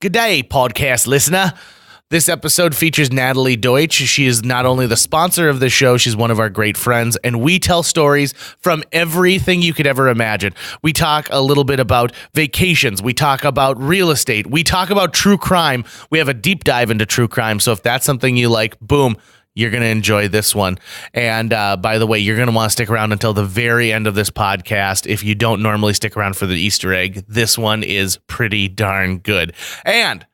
Good day, podcast listener. This episode features Natalie Deutsch. She is not only the sponsor of the show, she's one of our great friends, and we tell stories from everything you could ever imagine. We talk a little bit about vacations. We talk about real estate. We talk about true crime. We have a deep dive into true crime, so if that's something you like, boom, you're going to enjoy this one. And by the way, you're going to want to stick around until the very end of this podcast. If you don't normally stick around for the Easter egg, this one is pretty darn good. And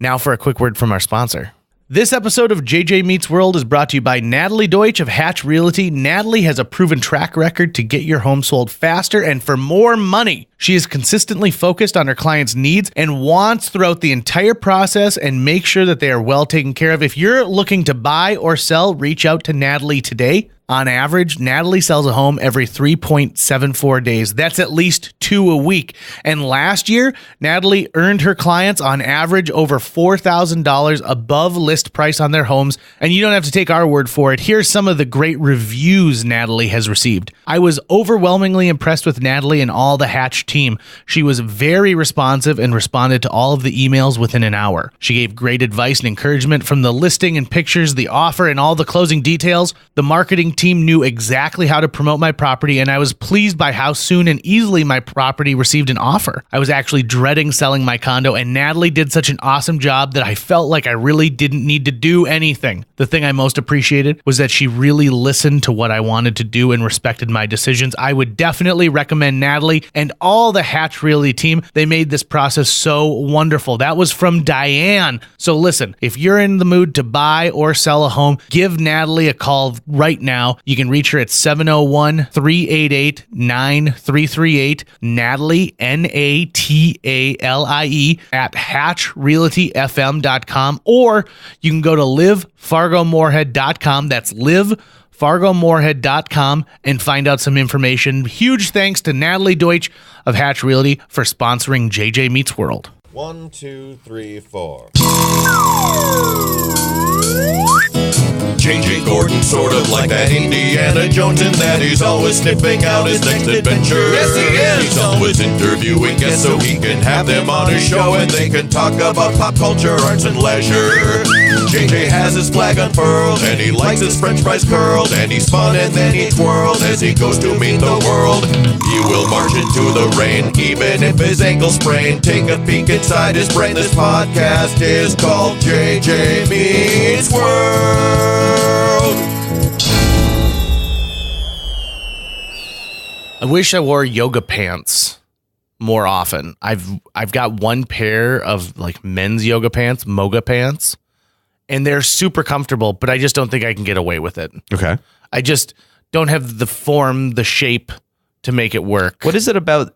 now for a quick word from our sponsor. This episode of JJ Meets World is brought to you by Natalie Deutsch of Hatch Realty. Natalie has a proven track record to get your home sold faster and for more money. She is consistently focused on her clients' needs and wants throughout the entire process and make sure that they are well taken care of. If you're looking to buy or sell, reach out to Natalie today. On average, Natalie sells a home every 3.74 days. That's at least 2 a week. And last year, Natalie earned her clients on average over $4,000 above list price on their homes. And you don't have to take our word for it. Here's some of the great reviews Natalie has received. I was overwhelmingly impressed with Natalie and all the Hatch team. She was very responsive and responded to all of the emails within an hour. She gave great advice and encouragement from the listing and pictures, the offer, and all the closing details. The marketing team knew exactly how to promote my property, and I was pleased by how soon and easily my property received an offer. I was actually dreading selling my condo, and Natalie did such an awesome job that I felt like I really didn't need to do anything. The thing I most appreciated was that she really listened to what I wanted to do and respected my decisions. I would definitely recommend Natalie and all the Hatch Realty team. They made this process so wonderful. That was from Diane. So listen, if you're in the mood to buy or sell a home, give Natalie a call right now. You can reach her at 701-388-9338. Natalie, Natalie, at hatchrealtyfm.com, or you can go to livefargomorehead.com. That's livefargomorehead.com and find out some information. Huge thanks to Natalie Deutsch of Hatch Realty for sponsoring JJ Meets World. 1, 2, 3, 4. JJ Gordon, sort of like that Indiana Jones, in that he's always sniffing out his next adventure. Yes, he is. He's always interviewing guests so he can have them on his show and they can talk about pop culture, arts, and leisure. JJ has his flag unfurled and he likes his french fries curled, and he's fun and then he twirls as he goes to meet the world. He will march into the rain even if his ankle sprained. Take a peek inside his brain. This podcast is called JJ Meets World. I wish I wore yoga pants more often. I've got one pair of like men's yoga pants, Moga pants, and they're super comfortable, but I just don't think I can get away with it. Okay. I just don't have the form, the shape to make it work. What is it about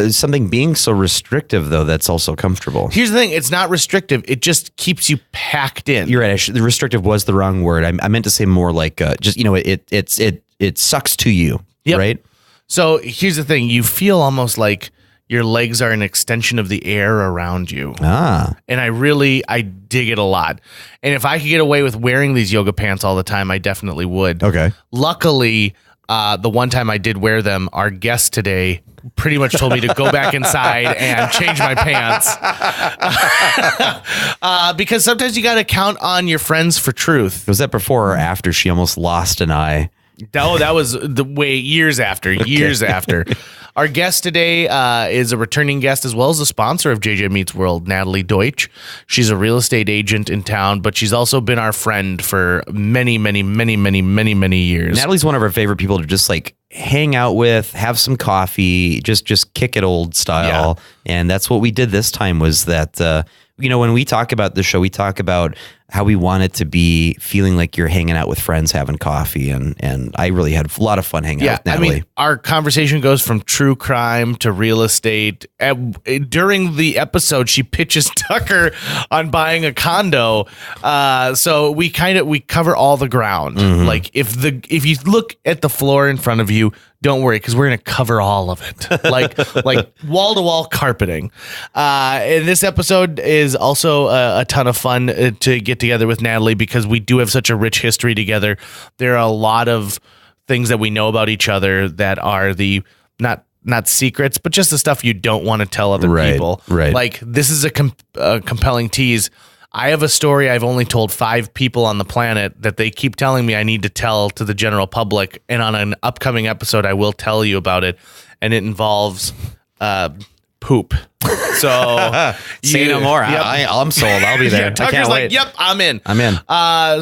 something being so restrictive, though, that's also comfortable? Here's the thing. It's not restrictive. It just keeps you packed in. You're right. The restrictive was the wrong word. I meant to say more like just, you know, it sucks to you, Yep. right? So here's the thing. You feel almost like your legs are an extension of the air around you. Ah. And I dig it a lot. And if I could get away with wearing these yoga pants all the time, I definitely would. Okay. Luckily, the one time I did wear them, our guest today pretty much told me to go back inside and change my pants. Because sometimes you got to count on your friends for truth. Was that before or after she almost lost an eye? No, that was the way years after. Our guest today is a returning guest as well as a sponsor of JJ Meets World, Natalie Deutsch. She's a real estate agent in town, but she's also been our friend for many, many, many, many, many, many years. Natalie's one of our favorite people to just like hang out with, have some coffee, just kick it old style. Yeah. And that's what we did this time was that, when we talk about the show, we talk about how we want it to be feeling like you're hanging out with friends, having coffee. And I really had a lot of fun hanging out with Natalie. I mean, our conversation goes from true crime to real estate. During the episode, she pitches Tucker on buying a condo. So we cover all the ground. Mm-hmm. Like if you look at the floor in front of you, don't worry, because we're going to cover all of it, like wall-to-wall carpeting. And this episode is also a ton of fun to get together with Natalie because we do have such a rich history together. There are a lot of things that we know about each other that are the not not secrets, but just the stuff you don't want to tell other people. Right. Like, this is a compelling tease. I have a story I've only told 5 people on the planet that they keep telling me I need to tell to the general public. And on an upcoming episode, I will tell you about it. And it involves poop. So say no more. Yep. I'm sold. I'll be there. Yeah, Tucker's I can't like, wait. yep, I'm in. I'm in.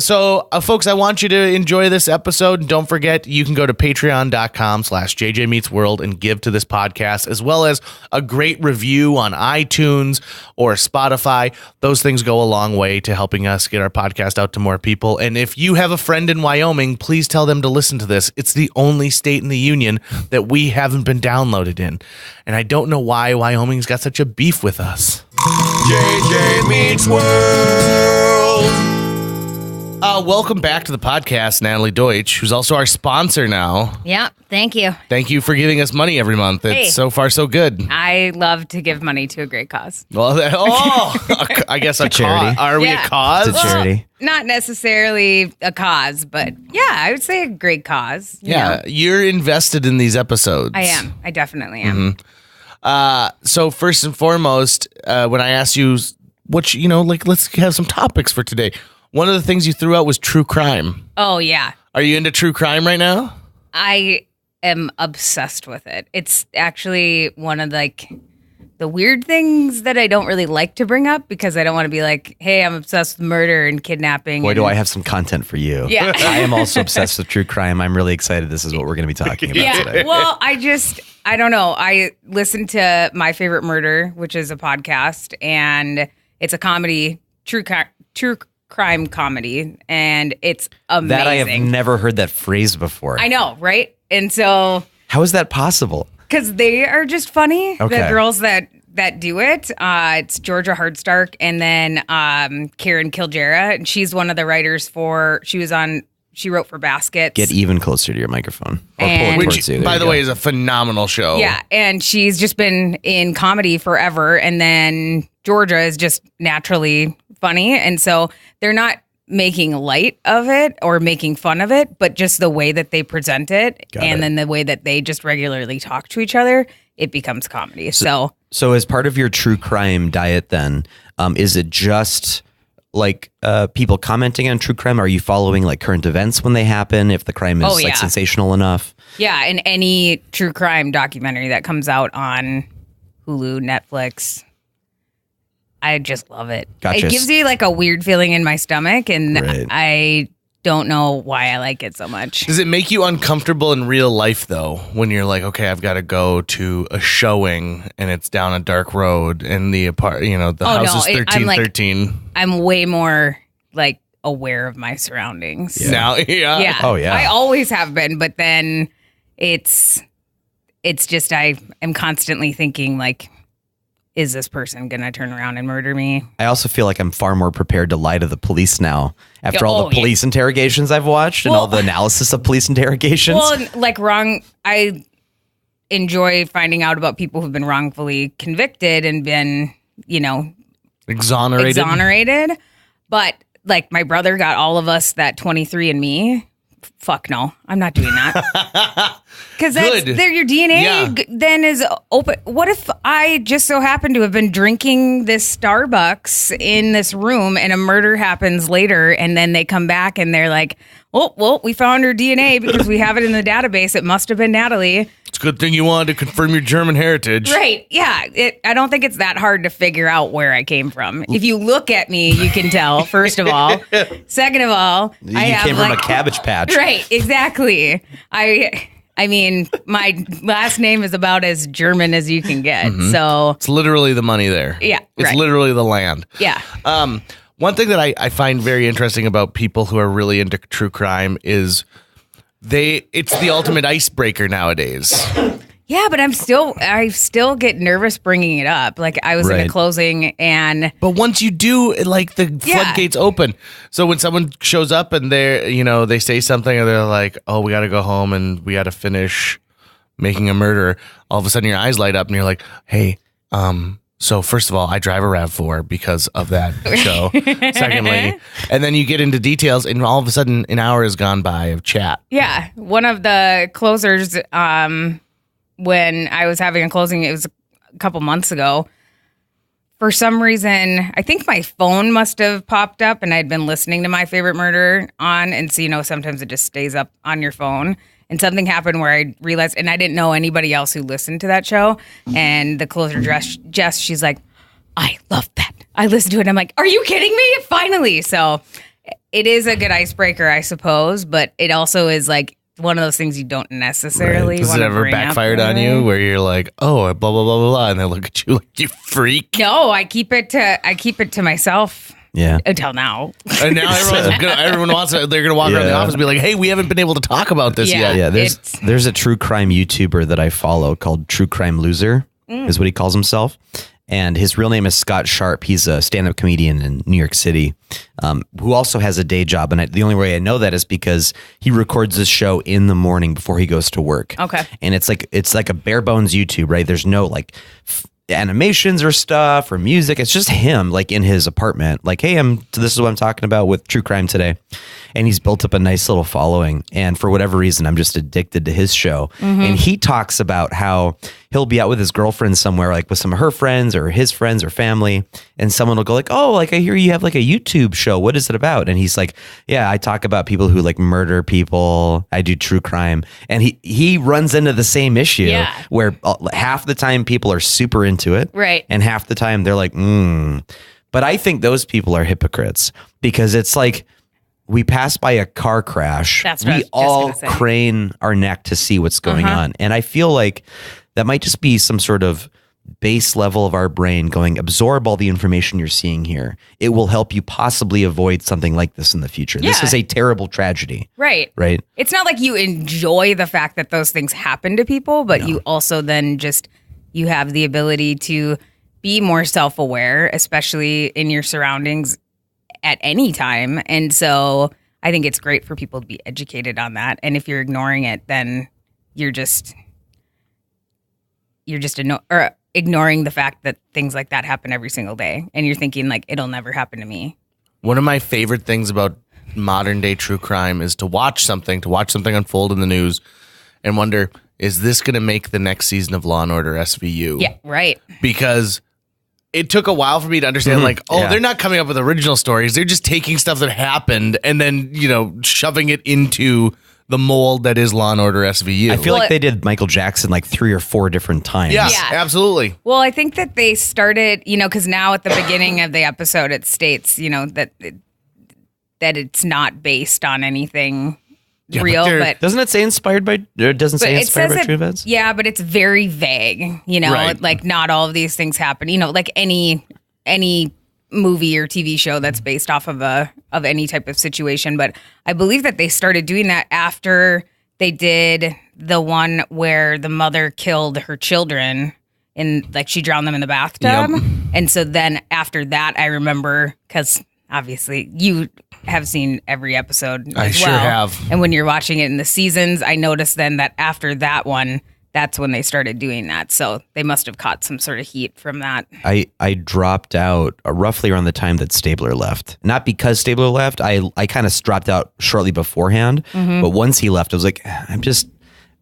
So folks, I want you to enjoy this episode. Don't forget, you can go to patreon.com/JJMeetsWorld and give to this podcast, as well as a great review on iTunes or Spotify. Those things go a long way to helping us get our podcast out to more people. And if you have a friend in Wyoming, please tell them to listen to this. It's the only state in the union that we haven't been downloaded in. And I don't know why Wyoming's got such a beef with us. JJ Meets World. Welcome back to the podcast, Natalie Deutsch, who's also our sponsor now. Yeah, thank you. Thank you for giving us money every month. It's so far so good. I love to give money to a great cause. Well, I guess a charity. Are we a cause? It's a charity. Not necessarily a cause, but yeah, I would say a great cause. you know. You're invested in these episodes. I am. I definitely am. So first and foremost, when I asked you let's have some topics for today. One of the things you threw out was true crime. Oh, yeah. Are you into true crime right now? I am obsessed with it. It's actually one of the weird things that I don't really like to bring up because I don't want to be like, hey, I'm obsessed with murder and kidnapping. Boy, do I have some content for you. Yeah. I am also obsessed with true crime. I'm really excited. This is what we're going to be talking about today. Well, I don't know. I listened to My Favorite Murder, which is a podcast, and it's a comedy, true crime comedy, and it's amazing. That I have never heard that phrase before. I know, right? And so, how is that possible? because they are just funny, Okay. the girls that do it. It's Georgia Hardstark and then Karen Kilgera, and she's one of the writers she wrote for Baskets. Get even closer to your microphone. Or pull it And- towards Which, you. There by you the go. way, is a phenomenal show. Yeah, and she's just been in comedy forever, and then Georgia is just naturally funny, and so they're not making light of it or making fun of it, but just the way that they present it, then the way that they just regularly talk to each other, it becomes comedy. So as part of your true crime diet, then, is it just like people commenting on true crime? Are you following like current events when they happen? If the crime is like sensational enough? yeah, and any true crime documentary that comes out on Hulu, Netflix, I just love it. Gotcha. It gives you like a weird feeling in my stomach, and Right. I don't know why I like it so much. Does it make you uncomfortable in real life, though, when you're like, okay, I've got to go to a showing and it's down a dark road and the house is 1313? I'm way more like aware of my surroundings. Yeah. Now, yeah. Yeah. Oh, yeah. I always have been, but then it's just I am constantly thinking like, is this person going to turn around and murder me? I also feel like I'm far more prepared to lie to the police now after all Oh, the police interrogations I've watched and Well- all the analysis of police interrogations. Well, I enjoy finding out about people who've been wrongfully convicted and been, exonerated. But like my brother got all of us that 23andMe. Fuck no, I'm not doing that. Because your DNA then is open. What if I just so happen to have been drinking this Starbucks in this room and a murder happens later, and then they come back and they're like, oh, well, we found her DNA because we have it in the database. It must have been Natalie. It's a good thing you wanted to confirm your German heritage. Right. Yeah. I don't think it's that hard to figure out where I came from. If you look at me, you can tell, first of all. Second of all, you came from a cabbage patch. Right. Exactly. I mean, my last name is about as German as you can get. So It's literally the money there. Yeah, It's right. literally the land. yeah. One thing that I find very interesting about people who are really into true crime is it's the ultimate icebreaker nowadays. Yeah, but I still get nervous bringing it up. Like I was in a closing and But once you do, the floodgates open. So when someone shows up and they say something and they're like, oh, we got to go home and we got to finish making a murder. All of a sudden your eyes light up and you're like, hey, so first of all, I drive a RAV4 because of that show. Secondly, and then you get into details and all of a sudden an hour has gone by of chat. yeah, one of the closers when I was having a closing, it was a couple months ago. For some reason, I think my phone must have popped up and I'd been listening to My Favorite Murder on. And so, sometimes it just stays up on your phone. And something happened where I realized, and I didn't know anybody else who listened to that show. And the closer, Jess, she's like, I love that. I listened to it and I'm like, are you kidding me? Finally. So it is a good icebreaker, I suppose. But it also is like one of those things you don't necessarily Does want it to ever bring backfired up on you where you're like, oh, blah, blah, blah, blah, blah. And they look at you like, you freak. No, I keep it to myself. Yeah. Until now. And now everyone wants to, they're going to walk around the office and be like, hey, we haven't been able to talk about this yet. Yeah, there's a true crime YouTuber that I follow called True Crime Loser, is what he calls himself. And his real name is Scott Sharp. He's a stand-up comedian in New York City, who also has a day job. And the only way I know that is because he records this show in the morning before he goes to work. Okay. And it's like a bare bones YouTube, right? There's no like animations or stuff or music. It's just him like in his apartment. Like, hey, this is what I'm talking about with true crime today. And he's built up a nice little following. And for whatever reason, I'm just addicted to his show. And he talks about how he'll be out with his girlfriend somewhere, like with some of her friends or his friends or family. And someone will go like, oh, like I hear you have like a YouTube show. What is it about? And he's like, yeah, I talk about people who like murder people. I do true crime. And he runs into the same issue where half the time people are super into it. Right. And half the time they're like, But I think those people are hypocrites because it's like, we pass by a car crash. That's what I we was just all gonna say. crane our neck to see what's going on. And I feel like that might just be some sort of base level of our brain going, absorb all the information you're seeing here. It will help you possibly avoid something like this in the future. This is a terrible tragedy. Right. Right. It's not like you enjoy the fact that those things happen to people, but you also then you have the ability to be more self-aware, especially in your surroundings at any time. And so I think it's great for people to be educated on that. And if you're ignoring it, then you're just ignoring the fact that things like that happen every single day. And you're thinking like, it'll never happen to me. One of my favorite things about modern day true crime is to watch something unfold in the news and wonder, is this going to make the next season of Law & Order SVU? Yeah, right. Because it took a while for me to understand, they're not coming up with original stories. They're just taking stuff that happened and then, shoving it into the mold that is Law & Order SVU. I feel like they did Michael Jackson like 3 or 4 different times. Yeah, absolutely. Well, I think that they started, because now at the beginning of the episode, it states, that it's not based on anything real, but doesn't it say inspired by? It doesn't say inspired by true events. Yeah, but it's very vague. Right. Like not all of these things happen. Like any movie or TV show that's based off of any type of situation. But I believe that they started doing that after they did the one where the mother killed her children and like she drowned them in the bathtub. Yep. And so then after that, I remember because obviously you have seen every episode. I sure have. And when you're watching it in the seasons, I noticed then that after that one, that's when they started doing that. So they must have caught some sort of heat from that. I dropped out roughly around the time that Stabler left. Not because Stabler left. I kind of dropped out shortly beforehand. But once he left, I was like,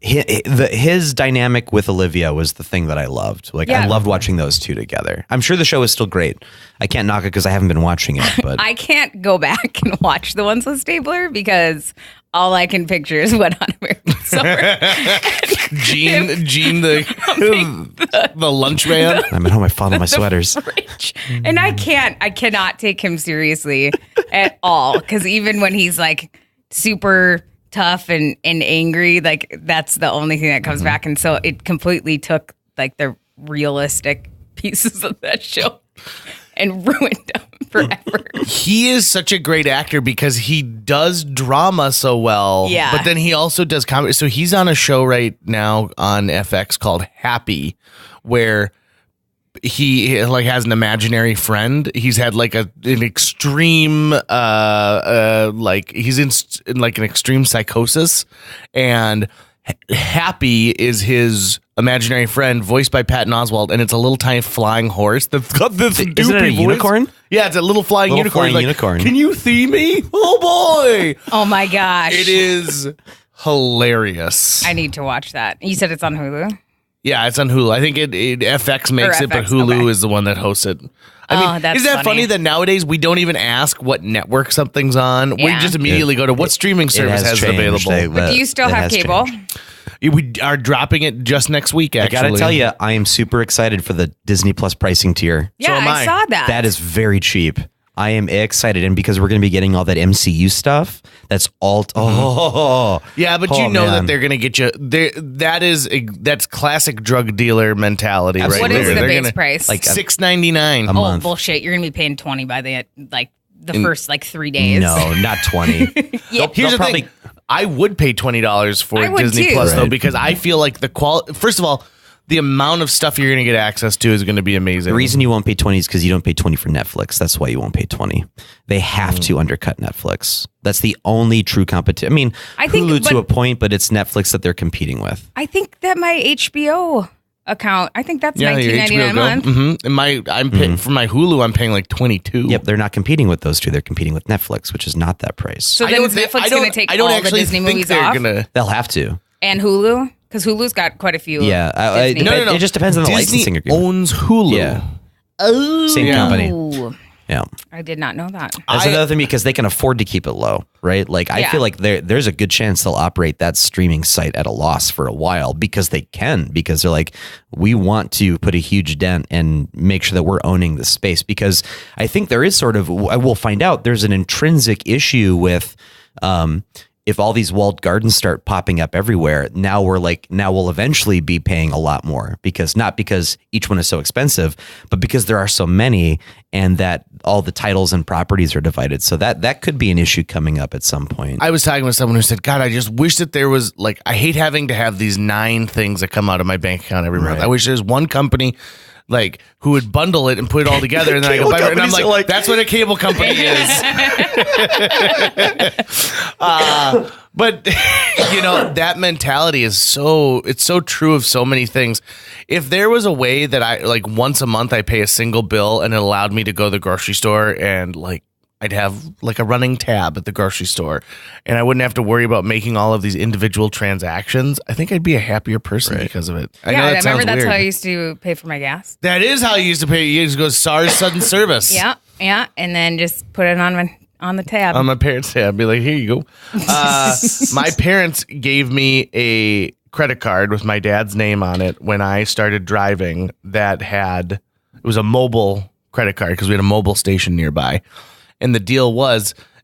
his dynamic with Olivia was the thing that I loved. I loved watching those two together. I'm sure the show is still great. I can't knock it because I haven't been watching it. But I can't go back and watch the ones with Stabler because all I can picture is Wet on American Summer. Gene the lunch man. I'm at home. I follow my sweaters. And I cannot take him seriously at all because even when he's like super tough and angry, like that's the only thing that comes back. And so it completely took like the realistic pieces of that show and ruined them forever. He is such a great actor because he does drama so well. Yeah. But then he also does comedy. So he's on a show right now on FX called Happy, where he like has an imaginary friend. He's had like an extreme like he's in like an extreme psychosis, and Happy is his imaginary friend voiced by Patton Oswalt, and it's a little tiny flying horse that's got this Isn't it a doopy voice. unicorn? Yeah, it's a little flying Little unicorn. flying Like, unicorn. Can you see me? Oh boy. Oh my gosh. It is hilarious. I need to watch that. You said it's on Hulu? Yeah, it's on Hulu. I think it FX makes it, but FX, Hulu okay. is the one that hosts it. I mean, that's isn't that funny that nowadays we don't even ask what network something's on? We Yeah. just immediately go to what streaming service has it available. But do you still have cable? We are dropping it just next week, actually. I gotta tell you, I am super excited for the Disney Plus pricing tier. Yeah, am I I. saw that. That is very cheap. I am excited, and because we're going to be getting all that MCU stuff, that's all. Yeah, but you know that they're going to get you. That's classic drug dealer mentality, right? What there. is the They're base gonna- price? like $6.99 a month. Bullshit. You're going to be paying $20 by the first 3 days. No, not 20. Yeah. Here's the thing. I would pay $20 for I would Disney too. Plus though, Right. because I feel like the quality. First of all, the amount of stuff you're going to get access to is going to be amazing. The reason you won't pay 20 is because you don't pay 20 for Netflix. That's why you won't pay 20. They have to undercut Netflix. That's the only true competition. I mean, I think- Hulu to but- a point, but it's Netflix that they're competing with. I think that my HBO account, I think that's your $19.99 a Go. month. And I'm paying for my Hulu. I'm paying like $22. Yep, they're not competing with those two. They're competing with Netflix, which is not that price. So then is Netflix going to take I don't all the actually Disney think movies they're off? gonna. They'll have to. And Hulu? Because Hulu's got quite a few. Yeah, Disney. No. It just depends on the Disney licensing agreement. owns Hulu. Yeah, Oh. same company. Ooh. Yeah. I did not know that. That's another thing because they can afford to keep it low, right? Like I Yeah. feel like there's a good chance they'll operate that streaming site at a loss for a while because they can, because they're like, we want to put a huge dent and make sure that we're owning the space, because I think there is sort of, we'll find out, there's an intrinsic issue with, if all these walled gardens start popping up everywhere, now we'll eventually be paying a lot more, because not because each one is so expensive, but because there are so many and that all the titles and properties are divided. So that could be an issue coming up at some point. I was talking with someone who said, God, I just wish that there was I hate having to have these 9 things that come out of my bank account every month. Right. I wish there's one company who would bundle it and put it all together, and then I go buy it, and I'm like, that's what a cable company is. But that mentality is so true of so many things. If there was a way that I once a month I pay a single bill and it allowed me to go to the grocery store and I'd have a running tab at the grocery store and I wouldn't have to worry about making all of these individual transactions, I think I'd be a happier person because of it. I know that remember sounds that's weird. how I used to pay for my gas. That is how you used to pay. You used to go SARS sudden service. Yeah, and then just put it on the tab. On my parents' tab. I'd be like, here you go. My parents gave me a credit card with my dad's name on it when I started driving it was a mobile credit card because we had a mobile station nearby. And the deal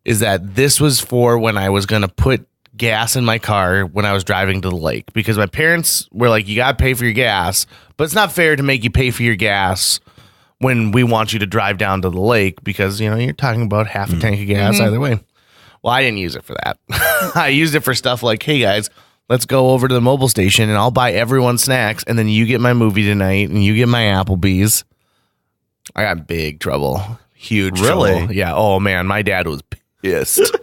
is that this was for when I was going to put gas in my car when I was driving to the lake, because my parents were like, you got to pay for your gas, but it's not fair to make you pay for your gas when we want you to drive down to the lake, because, you're talking about half a tank of gas either way. Well, I didn't use it for that. I used it for stuff like, hey guys, let's go over to the mobile station and I'll buy everyone snacks. And then you get my movie tonight and you get my Applebee's. I got in big trouble. Huge trouble. Yeah. Oh man. My dad was pissed.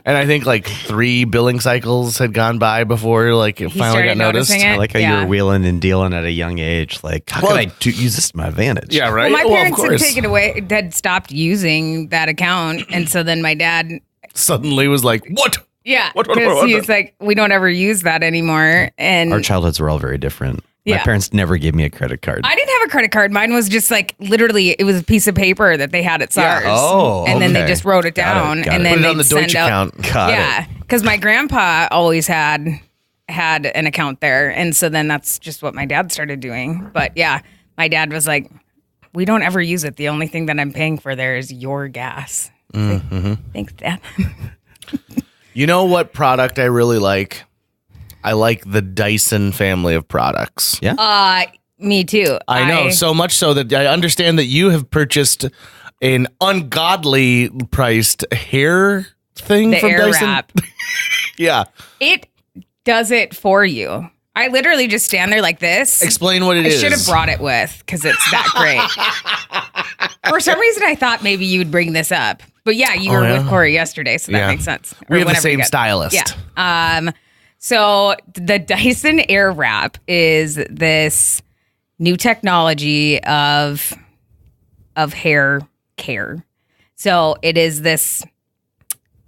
And I think 3 billing cycles had gone by before it finally got started noticed. noticing it. I like how you're wheeling and dealing at a young age. How can I use this to my advantage? Yeah, right. Well, my parents of had course. had stopped using that account, and so then my dad Suddenly was like, what? Yeah, What? because he's like, we don't ever use that anymore. And Our childhoods were all very different. My Yeah. parents never gave me a credit card. I didn't have a credit card. Mine was just literally, it was a piece of paper that they had at SARS. Oh, and then they okay. just wrote it Got it, down, got and it. then Put it on they'd the Deutsch send out. account. Got Yeah, because my grandpa always had an account there, and so then that's just what my dad started doing. But yeah, my dad was like, "We don't ever use it. The only thing that I'm paying for there is your gas." Like, thanks, Dad. You know what product I really like? I like the Dyson family of products. Yeah. Me too. I know, so much so that I understand that you have purchased an ungodly priced hair thing the from air Dyson. wrap. Yeah. It does it for you. I literally just stand there like this. Explain what it I is. should have brought it with because it's that great. For some reason, I thought maybe you would bring this up. But yeah, you were with Corey yesterday, so that Yeah. makes sense. We Or have the whenever same you get- stylist. Yeah. So the Dyson Air Wrap is this new technology of hair care. So it is this.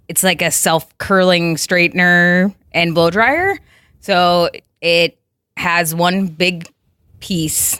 It's like a self-curling straightener and blow dryer. So it has one big piece.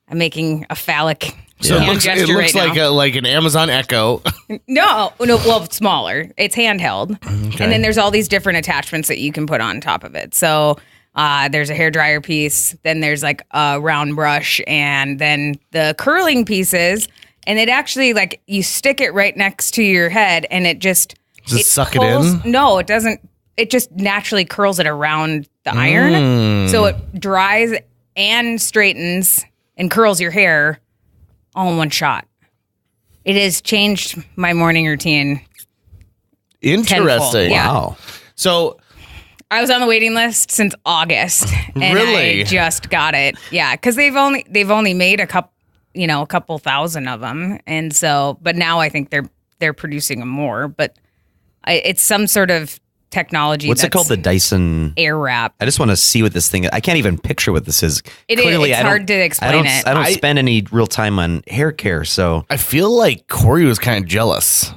I'm making a phallic. So hand it gesture looks right now. like an Amazon Echo. No, well, it's smaller. It's handheld. Okay. And then there's all these different attachments that you can put on top of it. So there's a hairdryer piece, then there's like a round brush, and then the curling pieces. And it actually, like, you stick it right next to your head, and it just... Does it suck pulls, it in? No, it doesn't. It just naturally curls it around the iron. So it dries and straightens and curls your hair all in one shot. It has changed my morning routine. Interesting. Tenfold, yeah. Wow. So I was on the waiting list since August, and Really? I just got it. Yeah, because they've only made a couple thousand of them, and so, but now I think they're producing them more. But it's some sort of technology. What's it called? The Dyson air wrap. I just want to see what this thing is. I can't even picture what this is. It's hard to explain it. I don't spend any real time on hair care, so I feel like Corey was kind of jealous.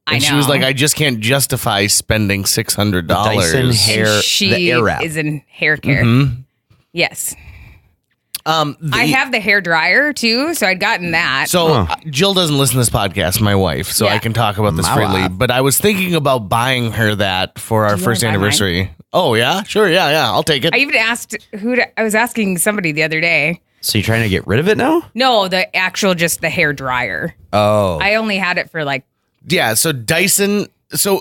I And know. she was like, I just can't justify spending $600. Dyson hair, And she the air wrap. is in hair care. Yes. I have the hair dryer too, so I'd gotten that. So Jill doesn't listen to this podcast, my wife, so Yeah. I can talk about this My freely. wife. But I was thinking about buying her that for our you first wanna buy anniversary. Oh yeah, sure, yeah, I'll take it. I even asked I was asking somebody the other day. So you're trying to get rid of it now? No, just the hair dryer. Oh. I only had it for like Yeah, so Dyson. So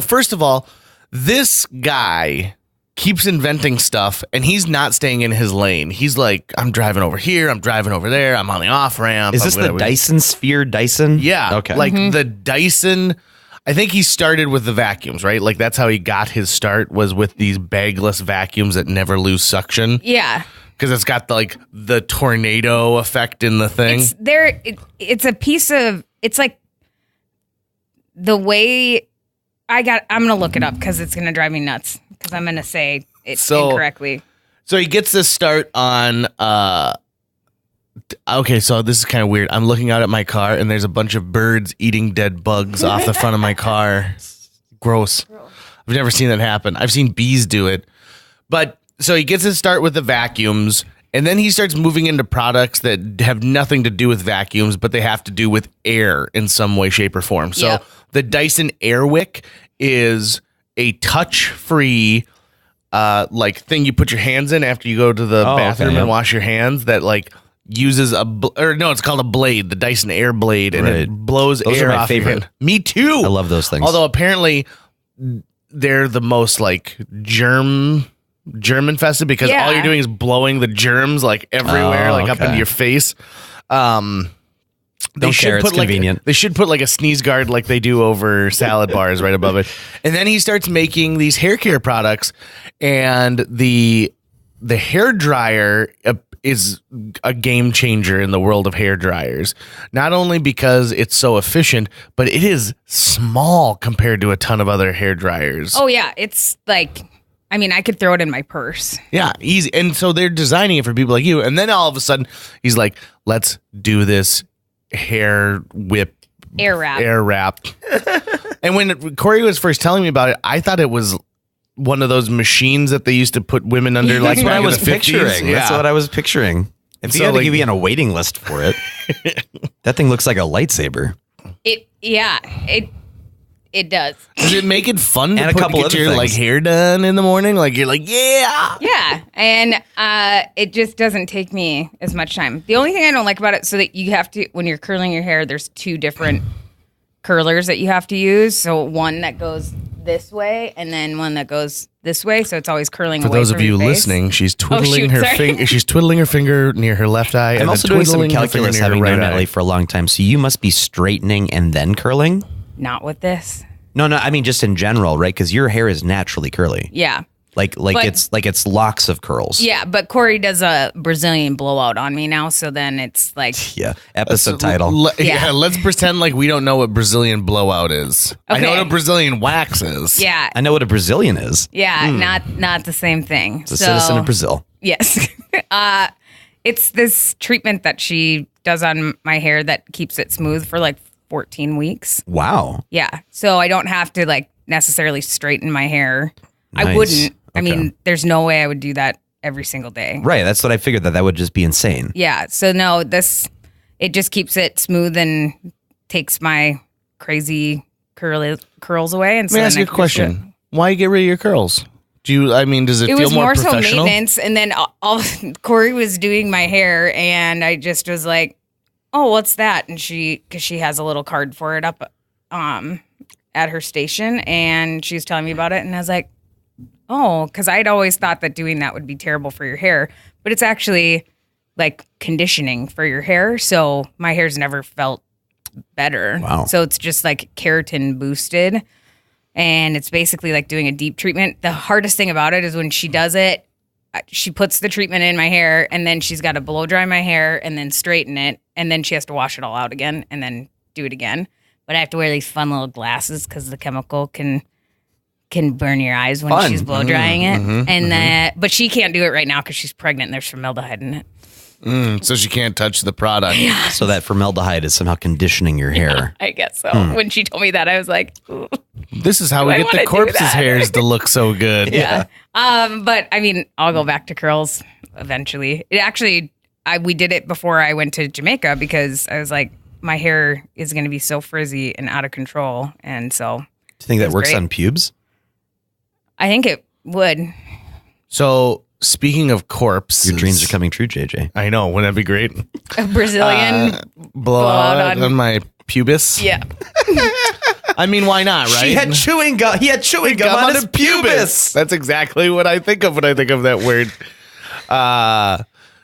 first of all, this guy keeps inventing stuff, and he's not staying in his lane. He's like, I'm driving over here, I'm driving over there, I'm on the off ramp. Is this the Dyson Sphere Dyson? Yeah. Okay. Like the Dyson. I think he started with the vacuums, right? Like that's how he got his start, was with these bagless vacuums that never lose suction. yeah. Because it's got the tornado effect in the thing. It's there. It's a piece of. It's like the way I'm gonna look it up because it's gonna drive me nuts because I'm gonna say it incorrectly. So he gets this start on. Okay, so this is kind of weird. I'm looking out at my car, and there's a bunch of birds eating dead bugs off the front of my car. Gross. I've never seen that happen. I've seen bees do it. But so he gets his start with the vacuums, and then he starts moving into products that have nothing to do with vacuums, but they have to do with air in some way, shape, or form. So Yep. the Dyson Airwick is a touch-free thing you put your hands in after you go to the bathroom okay, and yep. wash your hands that uses it's called a blade, the Dyson Air Blade, and it blows Those air are my off your favorite. hand. Me too. I love those things. Although apparently they're the most germ infested because Yeah. all you're doing is blowing the germs everywhere, Oh, up okay. into your face. They Don't should care, it's put convenient. they should put a sneeze guard like they do over salad bars right above it. And then he starts making these hair care products, and the hair dryer is a game changer in the world of hair dryers. Not only because it's so efficient, but it is small compared to a ton of other hair dryers. Oh yeah, it's like. I mean, I could throw it in my purse. Yeah, easy. And so they're designing it for people like you. And then all of a sudden, he's like, let's do this hair whip. Air wrap. Air wrap. And when Corey was first telling me about it, I thought it was one of those machines that they used to put women under. That's what back I in was the 50s. picturing. That's what I was picturing. If you So, had to be on a waiting list for it, that thing looks like a lightsaber. It does. Does it make it fun to And a couple get other your things. hair done in the morning? You're yeah. Yeah, and it just doesn't take me as much time. The only thing I don't like about it, so that you have to, when you're curling your hair, there's two different curlers that you have to use. So one that goes this way, and then one that goes this way. So it's always curling. For away those from of you your face. listening, she's twiddling shoot, her sorry. finger. She's twiddling her finger near her left eye. I'm and also then doing some twiddling her finger calculus, near her having right known eye. Natalie for a long time. So you must be straightening and then curling? Not with this. No, I mean just in general, right? Because your hair is naturally curly. Yeah. But it's locks of curls. Yeah, but Corey does a Brazilian blowout on me now, so then it's like Yeah. Episode title. Yeah, let's pretend like we don't know what Brazilian blowout is. I know Okay. what a Brazilian wax is. yeah, I know what a Brazilian is. yeah, not the same thing. It's a citizen of Brazil. Yes. It's this treatment that she does on my hair that keeps it smooth for 14 weeks. Wow. Yeah. So I don't have to necessarily straighten my hair. I Nice. wouldn't. I Okay. mean, there's no way I would do that every single day. Right. That's what I figured, that would just be insane. Yeah. So no, it just keeps it smooth and takes my crazy curls away. And so let me ask you a question. Why get rid of your curls? Does it feel more professional? It was more so maintenance. And then Corey was doing my hair and I just was like, oh, what's that? And because she has a little card for it up at her station, and she was telling me about it, and I was like, oh, because I'd always thought that doing that would be terrible for your hair, but it's actually like conditioning for your hair. So my hair's never felt better. Wow. So it's just like keratin boosted, and it's basically like doing a deep treatment. The hardest thing about it is when she does it, she puts the treatment in my hair, and then she's got to blow dry my hair and then straighten it, and then she has to wash it all out again and then do it again. But I have to wear these fun little glasses because the chemical can burn your eyes when she's blow drying it. But she can't do it right now because she's pregnant and there's formaldehyde in it. So she can't touch the product. Yeah. So that formaldehyde is somehow conditioning your hair. I guess so. When she told me that, I was like, ooh. This is how we get the corpse's hairs to look so good. Yeah. But I mean, I'll go back to curls eventually. It actually, we did it before I went to Jamaica because I was like, my hair is going to be so frizzy and out of control. And so. Do you think that works on pubes? I think it would. So speaking of corpses. Your dreams are coming true, JJ. I know. Wouldn't that be great? A Brazilian blowout on my pubis. Yeah. I mean, why not, right? He had chewing gum on his pubis. That's exactly what I think of when I think of that word.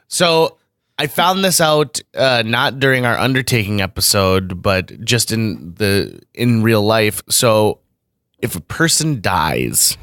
So I found this out not during our undertaking episode, but just in real life. So if a person dies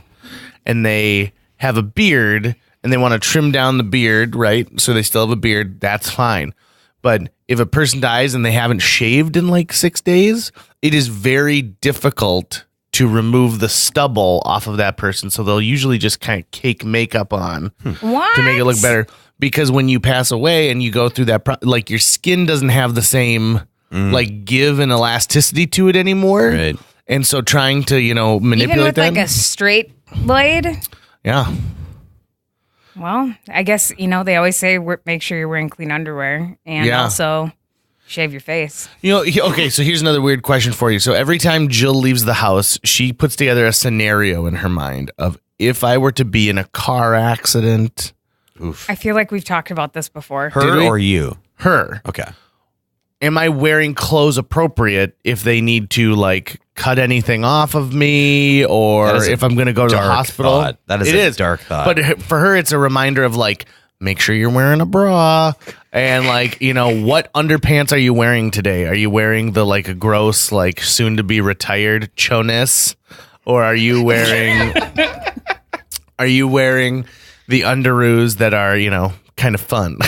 and they have a beard and they want to trim down the beard, right? So they still have a beard, that's fine. But if a person dies and they haven't shaved in like 6 days, it is very difficult to remove the stubble off of that person. So they'll usually just kind of cake makeup on to make it look better. Because when you pass away and you go through that, like your skin doesn't have the same like give and elasticity to it anymore. Right. And so trying to, manipulate even with that. like a straight blade. Yeah. Well, I guess, they always say make sure you're wearing clean underwear and also shave your face. Okay, so here's another weird question for you. So every time Jill leaves the house, she puts together a scenario in her mind of if I were to be in a car accident. Oof. I feel like we've talked about this before. Her or you? Her. Okay. Am I wearing clothes appropriate if they need to like cut anything off of me or if I'm going to go to the hospital? Thought. That is a dark thought. But for her, it's a reminder of like, make sure you're wearing a bra and like, what underpants are you wearing today? Are you wearing the like a gross, like soon to be retired choness? Or are you wearing, the underoos that are, kind of fun?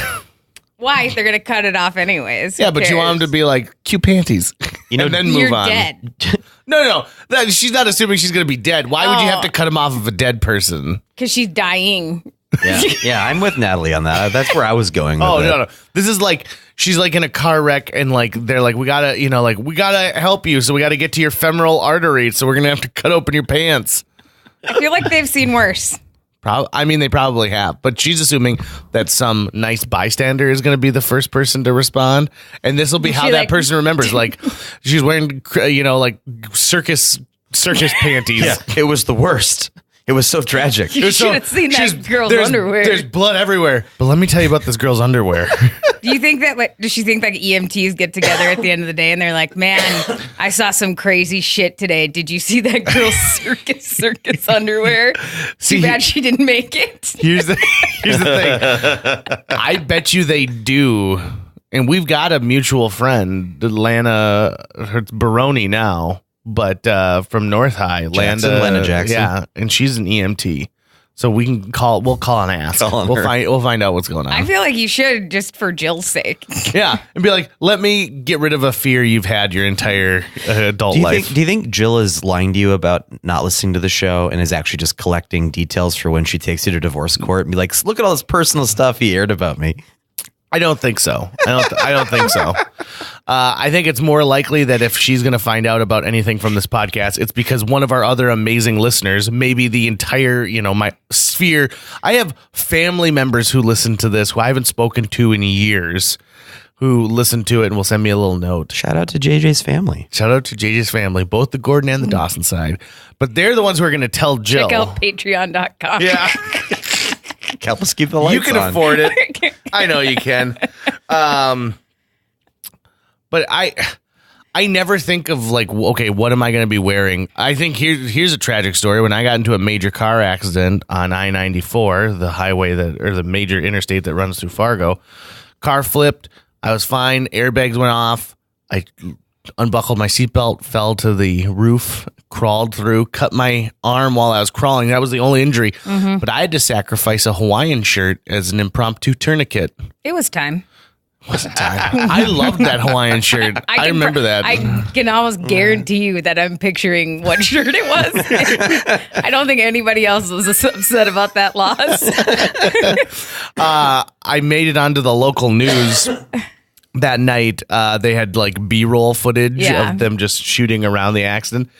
Why? They're going to cut it off anyways. Yeah, but you want them to be like cute panties. And then move you're on. Dead. No. She's not assuming she's going to be dead. Why would you have to cut them off of a dead person? Because she's dying. Yeah, I'm with Natalie on that. That's where I was going with it. No. This is like, she's like in a car wreck and like, they're like, we gotta, we gotta help you. So we gotta get to your femoral artery. So we're going to have to cut open your pants. I feel like they've seen worse. They probably have, but she's assuming that some nice bystander is going to be the first person to respond, and this will be how that person remembers. Like she's wearing, like circus panties. Yeah, it was the worst. It was so tragic. You should have seen that girl's underwear. There's blood everywhere. But let me tell you about this girl's underwear. Do you think that, does she think like EMTs get together at the end of the day and they're like, man, I saw some crazy shit today. Did you see that girl's circus underwear? Too bad she didn't make it. Here's the thing. I bet you they do. And we've got a mutual friend, Lana Baroni now. But from North High, Lana Jackson. Yeah, and she's an EMT. So we'll call and ask. We'll find out what's going on. I feel like you should, just for Jill's sake. Yeah, and be like, let me get rid of a fear you've had your entire adult life. Do you think Jill is lying to you about not listening to the show and is actually just collecting details for when she takes you to divorce court and be like, look at all this personal stuff he aired about me? I don't think so. I don't think so. I think it's more likely that if she's going to find out about anything from this podcast, it's because one of our other amazing listeners, maybe the entire, my sphere. I have family members who listen to this who I haven't spoken to in years, who listen to it and will send me a little note. Shout out to JJ's family. Shout out to JJ's family, both the Gordon and the Dawson side. But they're the ones who are going to tell Jill. Check out patreon.com. Yeah. Help us keep the lights on. You can afford it. I know you can. But I never think of like, okay, what am I going to be wearing? I think here's a tragic story. When I got into a major car accident on I-94, the highway or the major interstate that runs through Fargo, car flipped. I was fine. Airbags went off. I unbuckled my seatbelt, fell to the roof, crawled through, cut my arm while I was crawling. That was the only injury. Mm-hmm. But I had to sacrifice a Hawaiian shirt as an impromptu tourniquet. It was time. Wasn't time. I loved that Hawaiian shirt. I remember that. I can almost guarantee you that I'm picturing what shirt it was. I don't think anybody else was upset about that loss. I made it onto the local news that night. They had like B-roll footage of them just shooting around the accident.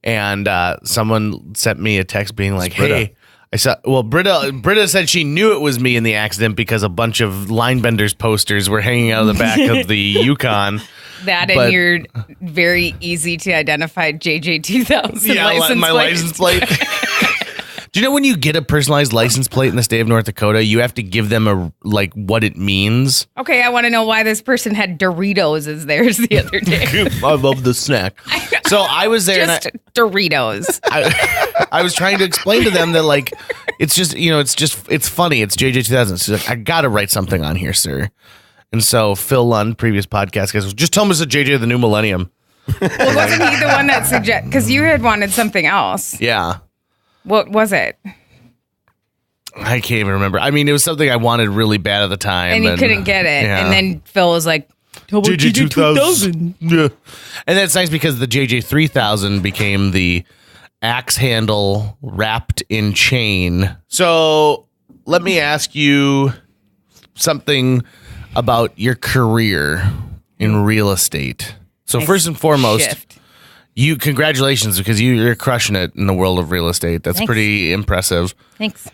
And someone sent me a text being like, hey, I saw. Well, Britta said she knew it was me in the accident because a bunch of line benders posters were hanging out of the back of the Yukon. And your very easy to identify JJ 2000 license my plate. License plate. Do you know when you get a personalized license plate in the state of North Dakota, you have to give them what it means? Okay, I want to know why this person had Doritos as theirs the other day. I love the snack. So I was there, Doritos. I was trying to explain to them that it's just it's funny. It's JJ 2000. She's like, I got to write something on here, sir. And so Phil Lund, previous podcast guys, just tell him it's a JJ of the new millennium. Well, wasn't he the one that suggested? Because you had wanted something else. Yeah. What was it? I can't even remember. I mean, it was something I wanted really bad at the time. And you couldn't get it. Yeah. And then Phil was like, JJ 2000. Yeah. And that's nice because the JJ 3000 became the axe handle wrapped in chain. So let me ask you something about your career in real estate. So first and foremost, congratulations, because you're crushing it in the world of real estate. That's pretty impressive. Thanks.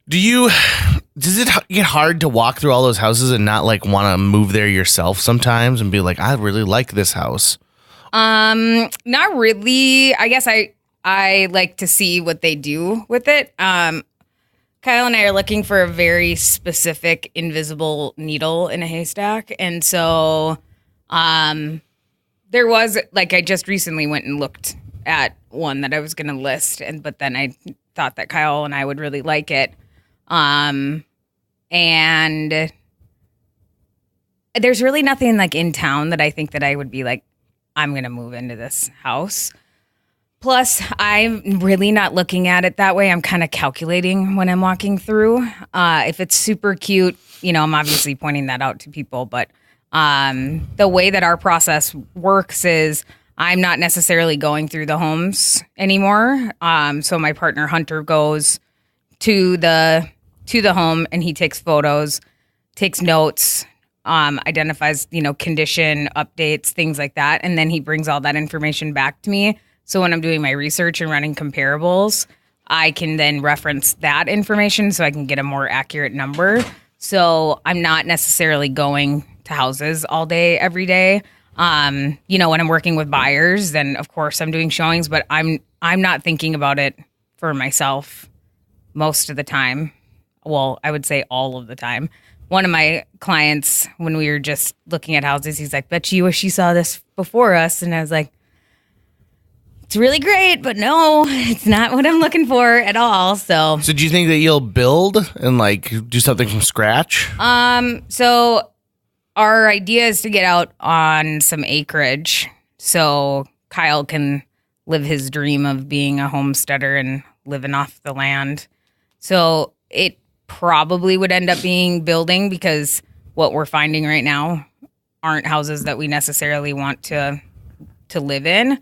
Does it get hard to walk through all those houses and not want to move there yourself sometimes and be like, I really like this house? Not really. I guess I like to see what they do with it. Kyle and I are looking for a very specific invisible needle in a haystack. And so, there was I just recently went and looked at one that I was going to list, but then I thought that Kyle and I would really like it. And there's really nothing in town that I think that I would be I'm going to move into this house. Plus, I'm really not looking at it that way. I'm kind of calculating when I'm walking through. If it's super cute, I'm obviously pointing that out to people, but the way that our process works is I'm not necessarily going through the homes anymore. So my partner Hunter goes to the home and he takes photos, takes notes, identifies, condition updates, things like that. And then he brings all that information back to me. So when I'm doing my research and running comparables, I can then reference that information so I can get a more accurate number. So I'm not necessarily going to houses all day, every day. When I'm working with buyers, then of course I'm doing showings, but I'm not thinking about it for myself most of the time. Well, I would say all of the time. One of my clients, when we were just looking at houses, he's like, bet you wish you saw this before us. And I was like, it's really great, but no, it's not what I'm looking for at all. So do you think that you'll build and do something from scratch? So our idea is to get out on some acreage so Kyle can live his dream of being a homesteader and living off the land. So it probably would end up being building, because what we're finding right now aren't houses that we necessarily want to live in.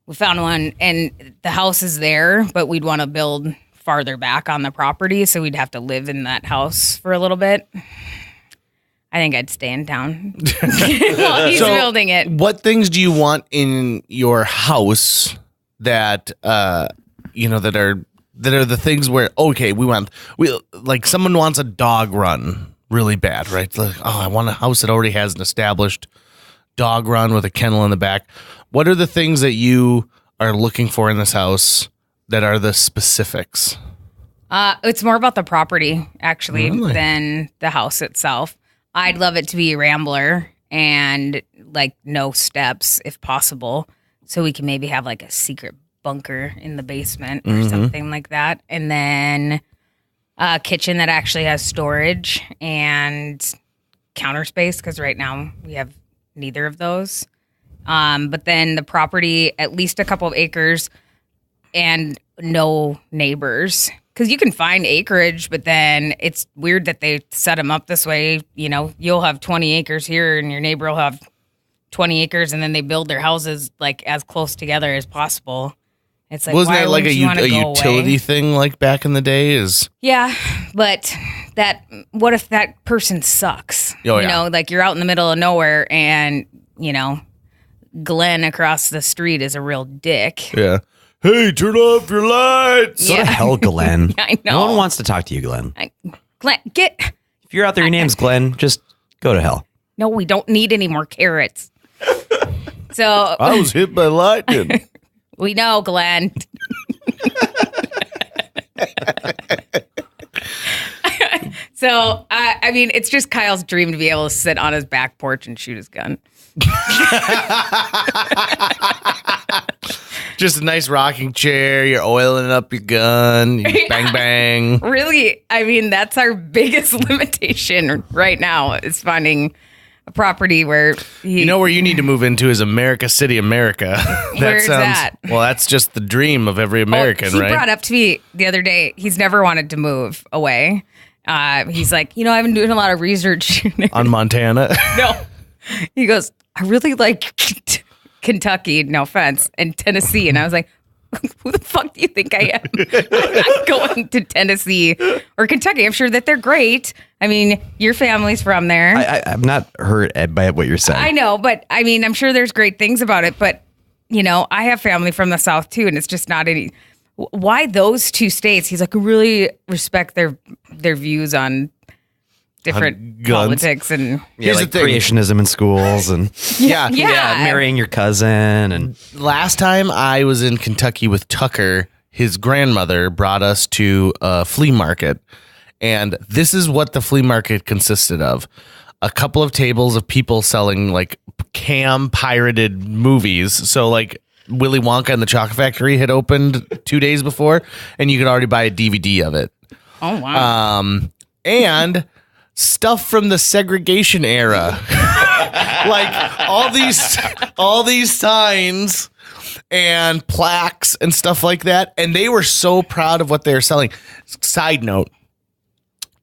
We found one and the house is there, but we'd want to build farther back on the property. So we'd have to live in that house for a little bit. I think I'd stay in town while he's building it. What things do you want in your house that that are the things where like someone wants a dog run really bad, right? Like, I want a house that already has an established dog run with a kennel in the back. What are the things that you are looking for in this house that are the specifics? It's more about the property actually than the house itself. I'd love it to be a rambler and like no steps if possible, so we can maybe have like a secret bunker in the basement or something like that. And then a kitchen that actually has storage and counter space, because right now we have neither of those. But then the property, at least a couple of acres and no neighbors. Because you can find acreage, but then it's weird that they set them up this way. You know, you'll have 20 acres here and your neighbor will have 20 acres, and then they build their houses like as close together as possible. It's like, wasn't that like a utility away? Thing like back in the day? Yeah, but what if that person sucks? Oh, yeah. You know, like you're out in the middle of nowhere and, you know, Glenn across the street is a real dick. Yeah. Hey, turn off your lights. Go to hell, Glenn. I know. No one wants to talk to you, Glenn. Glenn, If you're out there, your name's Glenn, just go to hell. No, we don't need any more carrots. So I was hit by lightning. We know, Glenn. So, I mean, it's just Kyle's dream to be able to sit on his back porch and shoot his gun. Just a nice rocking chair. You're oiling up your gun. You bang, bang. Really, I mean, that's our biggest limitation right now is finding a property where where you need to move into is America City, America. Where's that? Well, that's just the dream of every American, he right? He brought up to me the other day, he's never wanted to move away. He's like, I've been doing a lot of research. On Montana? No. He goes, I really like Kentucky, no offense, and Tennessee. And I was like, who the fuck do you think I am? I'm not going to Tennessee or Kentucky. I'm sure that they're great. I mean, your family's from there. I'm not hurt by what you're saying. I know, but I mean, I'm sure there's great things about it. But, I have family from the South too, and it's just not any. Why those two states? He's like, I really respect their views on different politics and here's like the creationism in schools and yeah, marrying your cousin. And last time I was in Kentucky with Tucker, his grandmother brought us to a flea market, and this is what the flea market consisted of: a couple of tables of people selling like pirated movies. So like Willy Wonka and the Chocolate Factory had opened 2 days before, and you could already buy a DVD of it. Oh wow! And stuff from the segregation era, like all these signs and plaques and stuff like that. And they were so proud of what they were selling. Side note,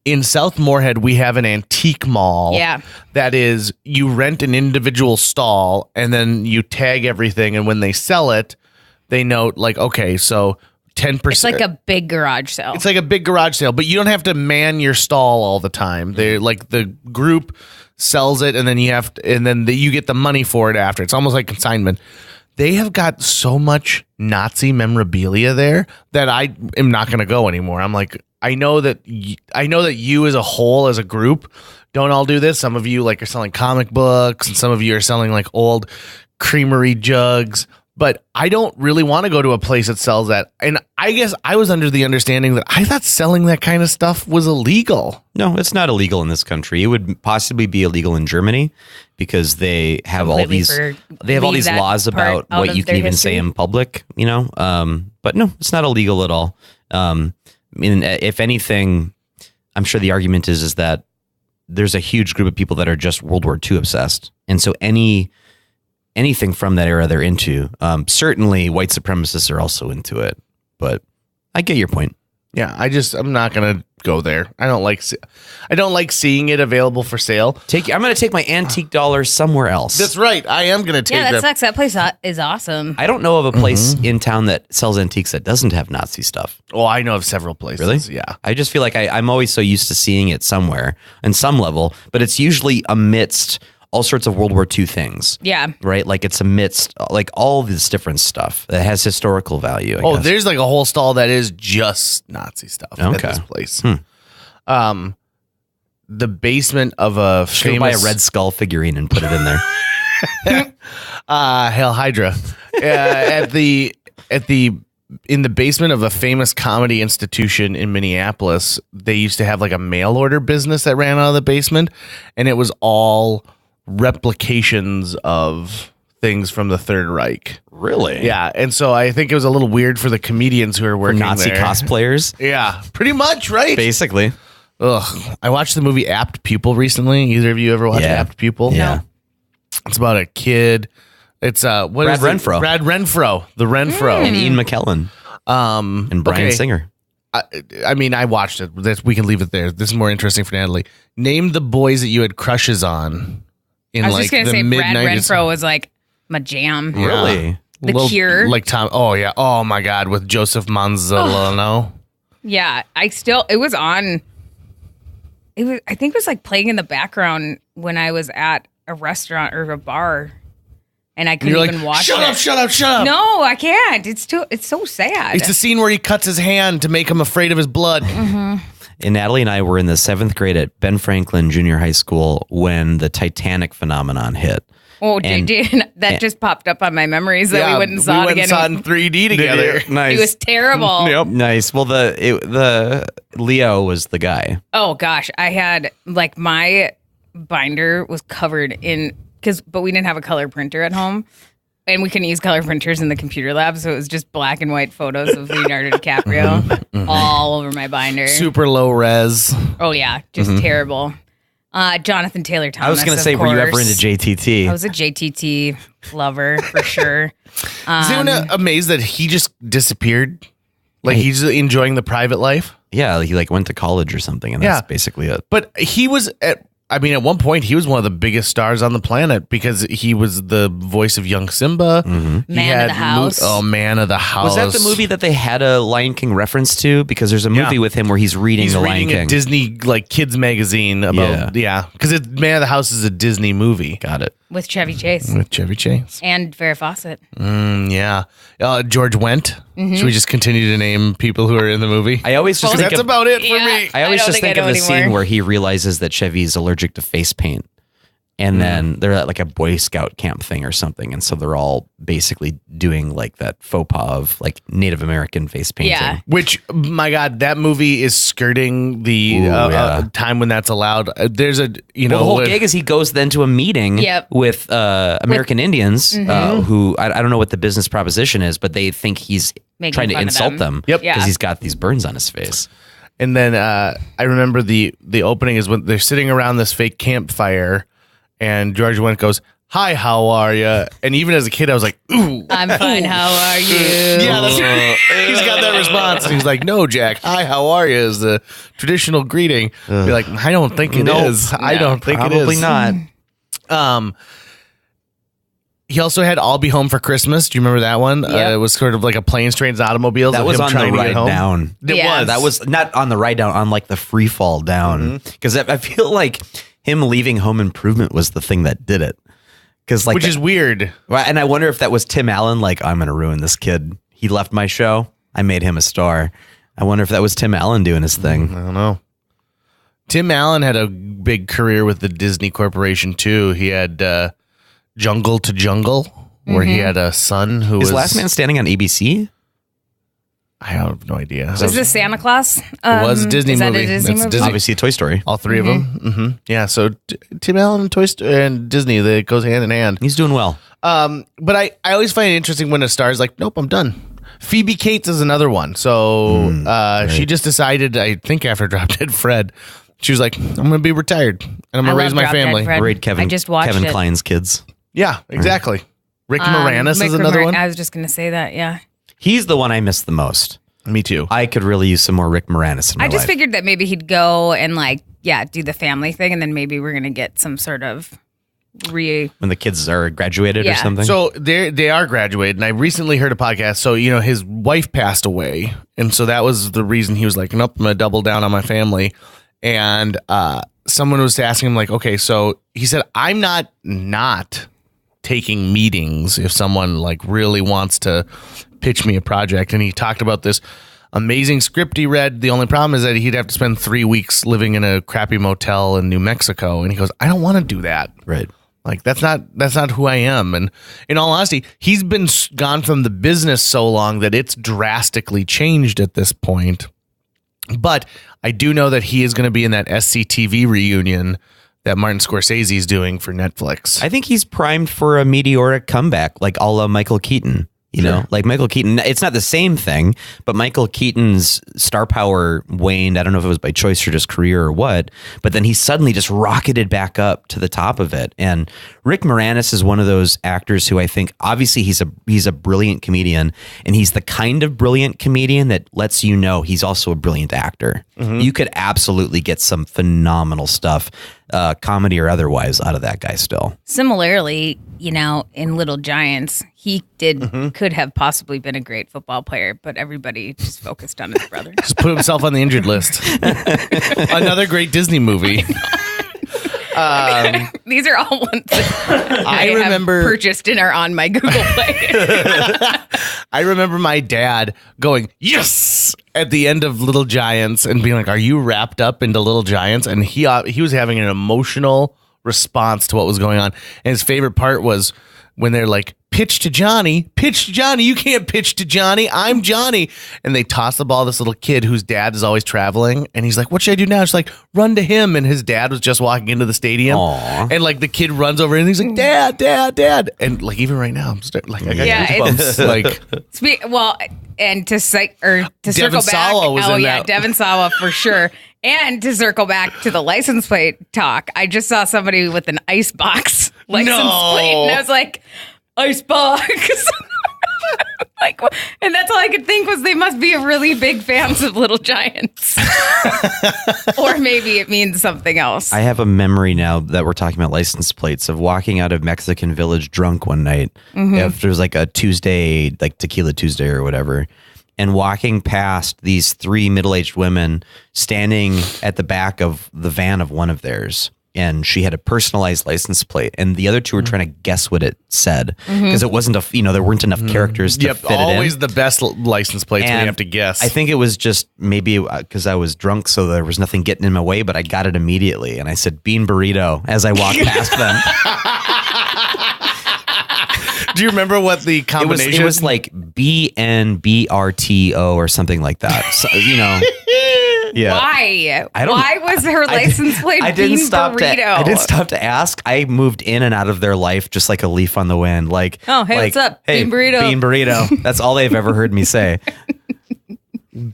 in South Moorhead, we have an antique mall. Yeah. That is, you rent an individual stall and then you tag everything. And when they sell it, they note like, okay, so 10%. It's like a big garage sale. It's like a big garage sale, but you don't have to man your stall all the time. They like the group sells it, and then you get the money for it after. It's almost like consignment. They have got so much Nazi memorabilia there that I am not going to go anymore. I'm like, I know that you as a whole, as a group, don't all do this. Some of you like are selling comic books, and some of you are selling like old creamery jugs. But I don't really want to go to a place that sells that. And I guess I was under the understanding that I thought selling that kind of stuff was illegal. No, it's not illegal in this country. It would possibly be illegal in Germany because they have all these laws about what you can even say in public, But no, it's not illegal at all. I mean, if anything, I'm sure the argument is that there's a huge group of people that are just World War II obsessed. And so anything from that era they're into. Certainly white supremacists are also into it, but I get your point. Yeah, I'm not gonna go there. I don't like seeing it available for sale. I'm going to take my antique dollars somewhere else. That's right. I am gonna take. Yeah, that sucks. That place is awesome. I don't know of a place in town that sells antiques that doesn't have Nazi stuff. Oh, I know of several places. Really? Yeah. I just feel like I'm always so used to seeing it somewhere on some level, but it's usually amidst all sorts of World War II things. Yeah. Right? Like it's amidst like all this different stuff that has historical value. I guess. There's like a whole stall that is just Nazi stuff at this place. The basement of a Should buy a Red Skull figurine and put it in there. Hail Hydra. In the basement of a famous comedy institution in Minneapolis, they used to have like a mail order business that ran out of the basement, and it was all replications of things from the Third Reich. Really? Yeah, and so I think it was a little weird for the comedians who were working Nazi there. cosplayers. Yeah, pretty much, right? Basically. Ugh. I watched the movie Apt Pupil recently. Either of you ever watched Apt Pupil? Yeah. It's about a kid. It's Brad Renfro. Brad Renfro, the Renfro, And Ian McKellen. And Bryan Singer. I mean, I watched it. We can leave it there. This is more interesting for Natalie. Name the boys that you had crushes on in I was like just gonna the say mid Brad 90s. Renfro was like my jam. Really? The Cure. Like Tom. Oh yeah. Oh my God. With Joseph Manzolano. Yeah, it was on. I think it was like playing in the background when I was at a restaurant or a bar, and I couldn't even watch it. Shut up. No, I can't. It's so sad. It's the scene where he cuts his hand to make him afraid of his blood. Mm-hmm. And Natalie and I were in the 7th grade at Ben Franklin Junior High School when the Titanic phenomenon hit. Oh, that just popped up on my memories that we went and saw it again. We saw it in 3D together. Nice. It was terrible. Yep. Nice. Well, the Leo was the guy. Oh gosh, I had like my binder was covered in but we didn't have a color printer at home, and we couldn't use color printers in the computer lab, so it was just black and white photos of Leonardo DiCaprio all over my binder. Super low res. Oh yeah, just terrible. Jonathan Taylor Thomas. I was going to say, were you ever into JTT? I was a JTT lover for sure. Is anyone amazed that he just disappeared? Like he's enjoying the private life? Yeah, he like went to college or something, and that's basically it. But he was at one point, he was one of the biggest stars on the planet because he was the voice of young Simba. Man of the House. Man of the House. Was that the movie that they had a Lion King reference to? Because there's a movie with him where he's reading the Lion King. A Disney like kids magazine about because Man of the House is a Disney movie. Got it. With Chevy Chase. With Chevy Chase. And Farrah Fawcett. Yeah. George Wendt. Should we just continue to name people who are in the movie? I always just think that's about it for me. I always just think of the scene where he realizes that Chevy's allergic to face paint. And then they're at like a Boy Scout camp thing or something. And so they're all basically doing like that faux pas of like Native American face painting. Yeah. Which, my God, that movie is skirting the time when that's allowed. There's a, the whole gig is he goes then to a meeting with American Indians who, I don't know what the business proposition is, but they think he's trying to insult them. Because he's got these burns on his face. And then I remember the opening is when they're sitting around this fake campfire. And George Wendt goes, "Hi, how are you?" And even as a kid, I was like, "Ooh, I'm fine. How are you?" Yeah, that's he's got that response. And he's like, "No, Jack. Hi, how are you?" Is the traditional greeting. Be like, "I don't think it is. I don't think it is. Probably not." He also had "I'll Be Home for Christmas." Do you remember that one? It was sort of like a planes, trains, automobiles. That was on the ride down. It was. That was not on the ride down, on like the free fall down. Because I feel like him leaving Home Improvement was the thing that did it. Which is weird. And I wonder if that was Tim Allen, like, I'm going to ruin this kid. He left my show. I made him a star. I wonder if that was Tim Allen doing his thing. I don't know. Tim Allen had a big career with the Disney Corporation, too. He had Jungle to Jungle, where he had a son who was... Is Last Man Standing on ABC? I have no idea. Was this Santa Claus? It was a Disney movie. Is that a Disney movie? Obviously, Toy Story. All three of them. Mm-hmm. Yeah, so Tim Allen and Toy Story and Disney, that goes hand in hand. He's doing well. But I always find it interesting when a star is like, nope, I'm done. Phoebe Cates is another one. So she just decided, I think after Drop Dead Fred, she was like, I'm going to be retired and I'm going to raise my family. Great I just watched Kevin it. Kline's kids. Yeah, exactly. Rick Moranis is another one. I was just going to say that, yeah. He's the one I miss the most. Me too. I could really use some more Rick Moranis in my I just life. figured that maybe he'd go and do the family thing, and then maybe we're gonna get some sort of when the kids are graduated or something. So they are graduated, and I recently heard a podcast. So his wife passed away, and so that was the reason he was like, "Nope, I'm gonna double down on my family." And someone was asking him like, "Okay," so he said, "I'm not taking meetings if someone like really wants to pitch me a project." And he talked about this amazing script he read. The only problem is that he'd have to spend 3 weeks living in a crappy motel in New Mexico. And he goes, "I don't want to do that." Right. Like, that's not who I am. And in all honesty, he's been gone from the business so long that it's drastically changed at this point. But I do know that he is going to be in that SCTV reunion that Martin Scorsese is doing for Netflix. I think he's primed for a meteoric comeback, like a la Michael Keaton. Like Michael Keaton, it's not the same thing, but Michael Keaton's star power waned. I don't know if it was by choice or just career or what, but then he suddenly just rocketed back up to the top of it. And Rick Moranis is one of those actors who I think, obviously he's a brilliant comedian, and he's the kind of brilliant comedian that lets you know he's also a brilliant actor. Mm-hmm. You could absolutely get some phenomenal stuff, comedy or otherwise, out of that guy still. Similarly, in Little Giants, he could have possibly been a great football player, but everybody just focused on his brother. Just put himself on the injured list. Another great Disney movie. These are all ones that I remember have purchased and are on my Google Play. I remember my dad going, "Yes!" at the end of Little Giants and being like, "Are you wrapped up into Little Giants?" And he was having an emotional response to what was going on. And his favorite part was when they're like, pitch to Johnny, you can't pitch to Johnny, I'm Johnny. And they toss the ball to this little kid whose dad is always traveling. And he's like, "What should I do now?" She's like, "Run to him." And his dad was just walking into the stadium. Aww. And like the kid runs over and he's like, "Dad." And like, even right now, I got goosebumps. Like, and to circle Devin back. Sawa was in that. Devin Sawa for sure. And to circle back to the license plate talk, I just saw somebody with an icebox license plate. And I was like, "Icebox." And that's all I could think was they must be really big fans of Little Giants. Or maybe it means something else. I have a memory now that we're talking about license plates of walking out of Mexican Village drunk one night after it was like a Tuesday, like Tequila Tuesday or whatever, and walking past these 3 middle-aged women standing at the back of the van of one of theirs. And she had a personalized license plate, and the other 2 were trying to guess what it said because it wasn't there weren't enough characters to fit it in. Always the best license plates when you have to guess. I think it was just maybe because I was drunk, so there was nothing getting in my way, but I got it immediately, and I said "bean burrito" as I walked past them. Do you remember what the combination? It was like BNBRTO or something like that. So, Yeah. Why? Why was her license plate Bean Burrito? I didn't stop to ask. I moved in and out of their life just like a leaf on the wind. Like, "Oh, hey, what's up? Hey, Bean Burrito." Bean Burrito. That's all they've ever heard me say.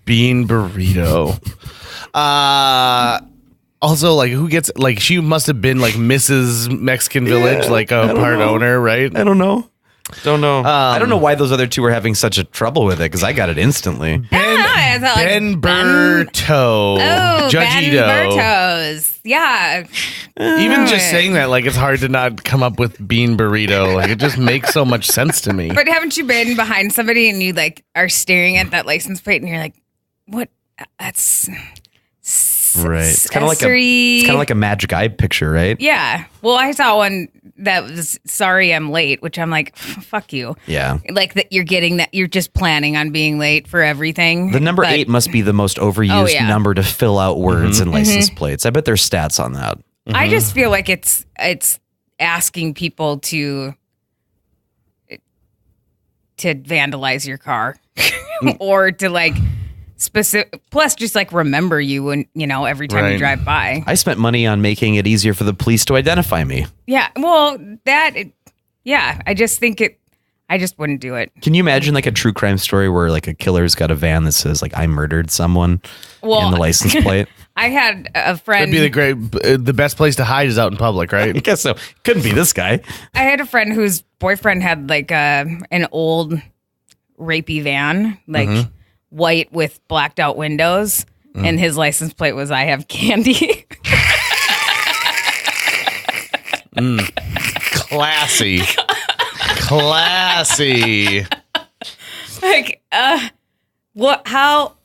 Bean Burrito. Also, like, who gets, like, she must have been like Mrs. Mexican Village, like a part owner, right? I don't know. I don't know why those other 2 were having such a trouble with it because I got it instantly. Ben Berto. Oh, Judge Ben Bertos. Yeah. Even just saying that, like, it's hard to not come up with Bean Burrito. Like, it just makes so much sense to me. But haven't you been behind somebody and you like are staring at that license plate and you're like, "What? That's right." It's kind of like a Magic Eye picture, right? Yeah. Well, I saw one that was "Sorry, I'm late," which I'm like, "Fuck you." Yeah. Like that you're getting that you're just planning on being late for everything. The number 8 must be the most overused number to fill out words and license plates. I bet there's stats on that. I just feel like it's asking people to vandalize your car or to like specific, plus just like remember you when every time you drive by. I spent money on making it easier for the police to identify me. Yeah, well, I just think I just wouldn't do it. Can you imagine like a true crime story where like a killer's got a van that says like "I murdered someone" in the license plate? I had a friend. That'd be the best place to hide is out in public, right? I guess so. Couldn't be this guy. I had a friend whose boyfriend had like an old rapey van, like white with blacked out windows, and his license plate was "I have candy." Classy. Classy. Like, what? How?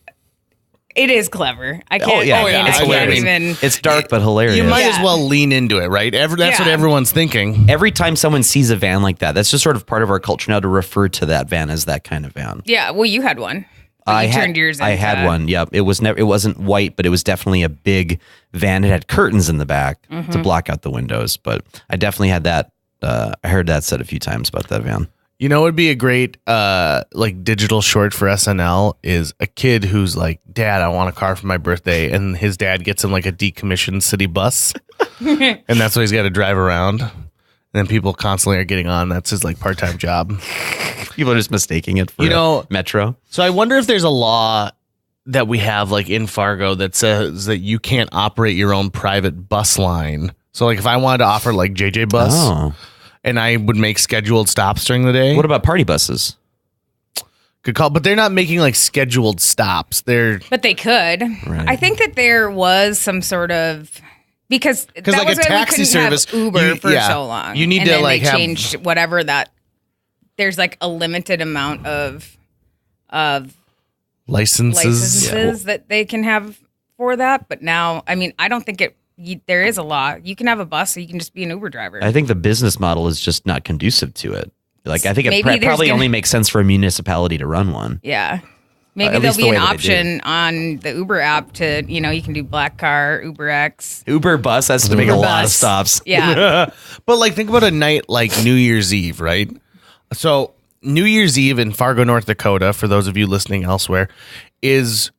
It is clever. I can't. It's hilarious. It's dark but hilarious. You might as well lean into it, right? That's what everyone's thinking. Every time someone sees a van like that, that's just sort of part of our culture now to refer to that van as that kind of van. Yeah. Well, you had one. I had one. Yep. It wasn't white, but it was definitely a big van. It had curtains in the back to block out the windows. But I definitely had that. I heard that said a few times about that van. You know, it would be a great like digital short for SNL is a kid who's like, Dad, I want a car for my birthday. And his dad gets him like a decommissioned city bus. And that's what he's got to drive around. And then people constantly are getting on. That's his like part-time job. People are just mistaking it for Metro. So I wonder if there's a law that we have like in Fargo that says that you can't operate your own private bus line. So like if I wanted to offer like JJ Bus and I would make scheduled stops during the day. What about party buses? Good call. But they're not making like scheduled stops. But they could. Right. I think that there was some sort of... Because that like was a taxi service, have Uber for so long. You need and to then like they have changed whatever that. There's like a limited amount of licenses that they can have for that. But now, I mean, I don't think there is a law. You can have a bus, so you can just be an Uber driver. I think the business model is just not conducive to it. Like I think it probably only makes sense for a municipality to run one. Yeah. Maybe there'll be an option on the Uber app to, you can do black car, Uber X. Uber bus has to make a lot of stops. Yeah. But like think about a night like New Year's Eve, right? So New Year's Eve in Fargo, North Dakota, for those of you listening elsewhere, is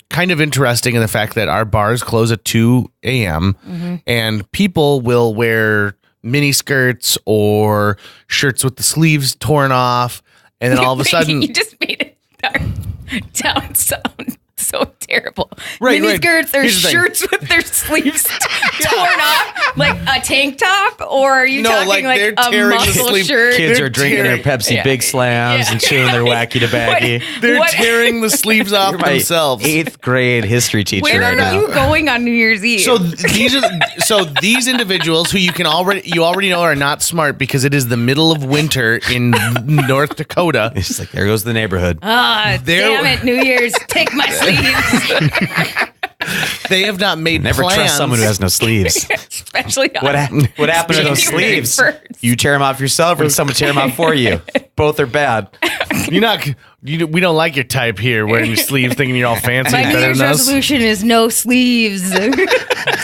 kind of interesting in the fact that our bars close at 2 a.m. And people will wear mini skirts or shirts with the sleeves torn off. And then all of a sudden... You just made it down sound so terrible. Right, mini skirts or shirts with their sleeves torn off, like a tank top, or are you talking like a muscle shirt? Kids are drinking their Pepsi Big Slams and chewing their wacky tobacco. They're tearing the sleeves off themselves. 8th grade history teacher. Where are you going on New Year's Eve? So these individuals who you already know are not smart because it is the middle of winter in North Dakota. It's just like there goes the neighborhood. Damn it, New Year's, take my sleeves. They have not made Never plans. trust someone who has no sleeves. Especially what happened to those sleeves? You tear them off yourself, or did someone tear them off for you? Both are bad. We don't like your type here, wearing your sleeves, thinking you're all fancy. My New Year's resolution is no sleeves.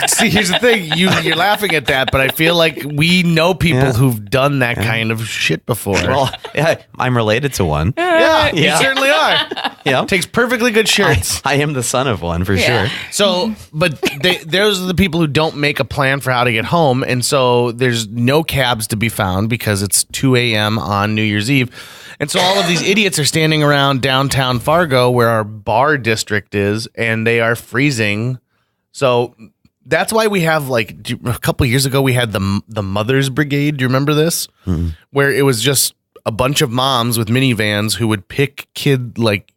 See, here's the thing: you're laughing at that, but I feel like we know people who've done that kind of shit before. Well, I'm related to one. You certainly are. Yeah, takes perfectly good shirts. I am the son of one for sure. So, but those are the people who don't make a plan for how to get home, and so there's no cabs to be found because it's 2 a.m. on New Year's Eve. And so all of these idiots are standing around downtown Fargo where our bar district is, and they are freezing. So that's why we have like a couple of years ago, we had the Mothers Brigade. Do you remember this? Mm-hmm. Where it was just a bunch of moms with minivans who would pick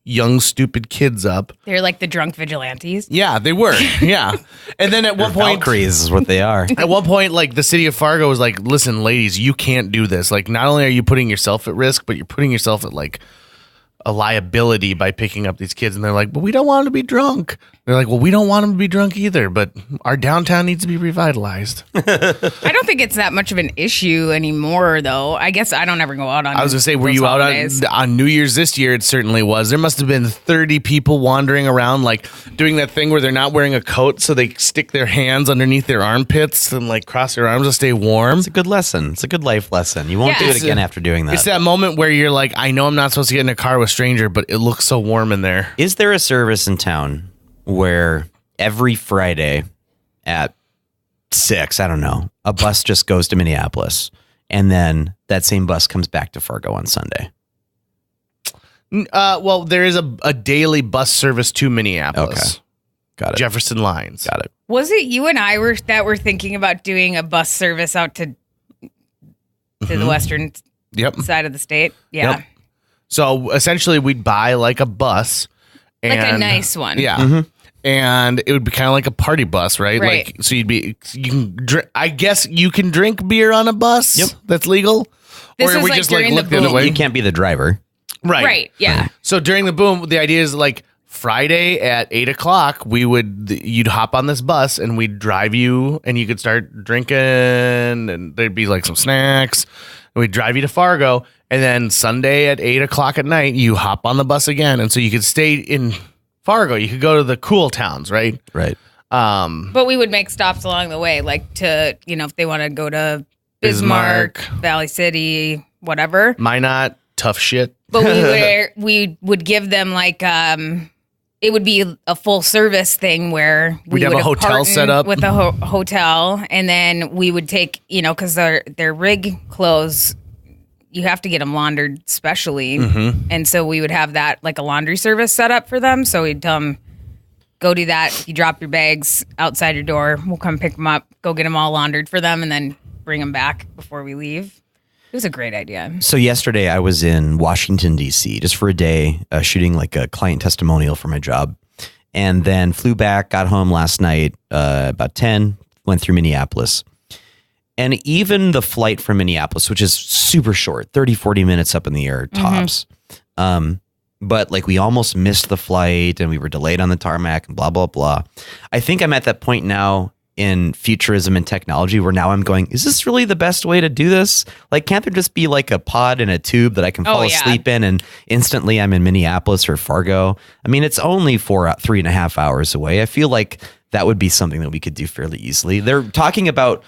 young, stupid kids up. They're like the drunk vigilantes. Yeah, they were. Yeah. And then at one point, Valkyries is what they are. At one point, like the city of Fargo was like, listen, ladies, you can't do this. Like, not only are you putting yourself at risk, but you're putting yourself at like a liability by picking up these kids. And they're like, but we don't want them to be drunk. They're like, well, we don't want them to be drunk either, but our downtown needs to be revitalized. I don't think it's that much of an issue anymore, though. I guess I don't ever go out on. I was going to say, were you holidays. Out on New Year's this year? It certainly was. There must have been 30 people wandering around, like doing that thing where they're not wearing a coat, so they stick their hands underneath their armpits and like cross their arms to stay warm. It's a good lesson. It's a good life lesson. You won't do it again after doing that. It's that moment where you're like, I know I'm not supposed to get in a car with a stranger, but it looks so warm in there. Is there a service in town where every Friday at 6, I don't know, a bus just goes to Minneapolis and then that same bus comes back to Fargo on Sunday? Well, there is a daily bus service to Minneapolis. Okay. Got it. Jefferson Lines. Got it. Was it you and I were thinking about doing a bus service out to the western side of the state? Yeah. Yep. So essentially, we'd buy like a bus, and, like a nice one. Yeah. And it would be kind of like a party bus, right? Right. Like, so you can drink, I guess you can drink beer on a bus. Yep. That's legal. This or is we like just like during the looked the other boom. way. You can't be the driver. Right. Yeah. So during the boom, the idea is like Friday at 8:00, you'd hop on this bus and we'd drive you, and you could start drinking, and there'd be like some snacks, and we'd drive you to Fargo, and then Sunday at 8:00 at night, you hop on the bus again, and so you could stay in Fargo. You could go to the cool towns, right? Right. But we would make stops along the way, like to, if they want to go to Bismarck, Valley City, whatever. Minot, tough shit. But we would give them like it would be a full service thing where We'd have a hotel set up with a hotel, and then we would take, because their rig clothes, you have to get them laundered specially, and so we would have that like a laundry service set up for them. So we'd tell them, go do that. You drop your bags outside your door. We'll come pick them up, go get them all laundered for them, and then bring them back before we leave. It was a great idea. So yesterday I was in Washington, D.C. just for a day, shooting like a client testimonial for my job, and then flew back, got home last night about 10, went through Minneapolis. And even the flight from Minneapolis, which is super short, 30, 40 minutes up in the air, tops. But like we almost missed the flight and we were delayed on the tarmac and blah, blah, blah. I think I'm at that point now in futurism and technology where now I'm going, is this really the best way to do this? Like, can't there just be like a pod in a tube that I can fall asleep in and instantly I'm in Minneapolis or Fargo? I mean, it's only 3.5 hours away. I feel like that would be something that we could do fairly easily. They're talking about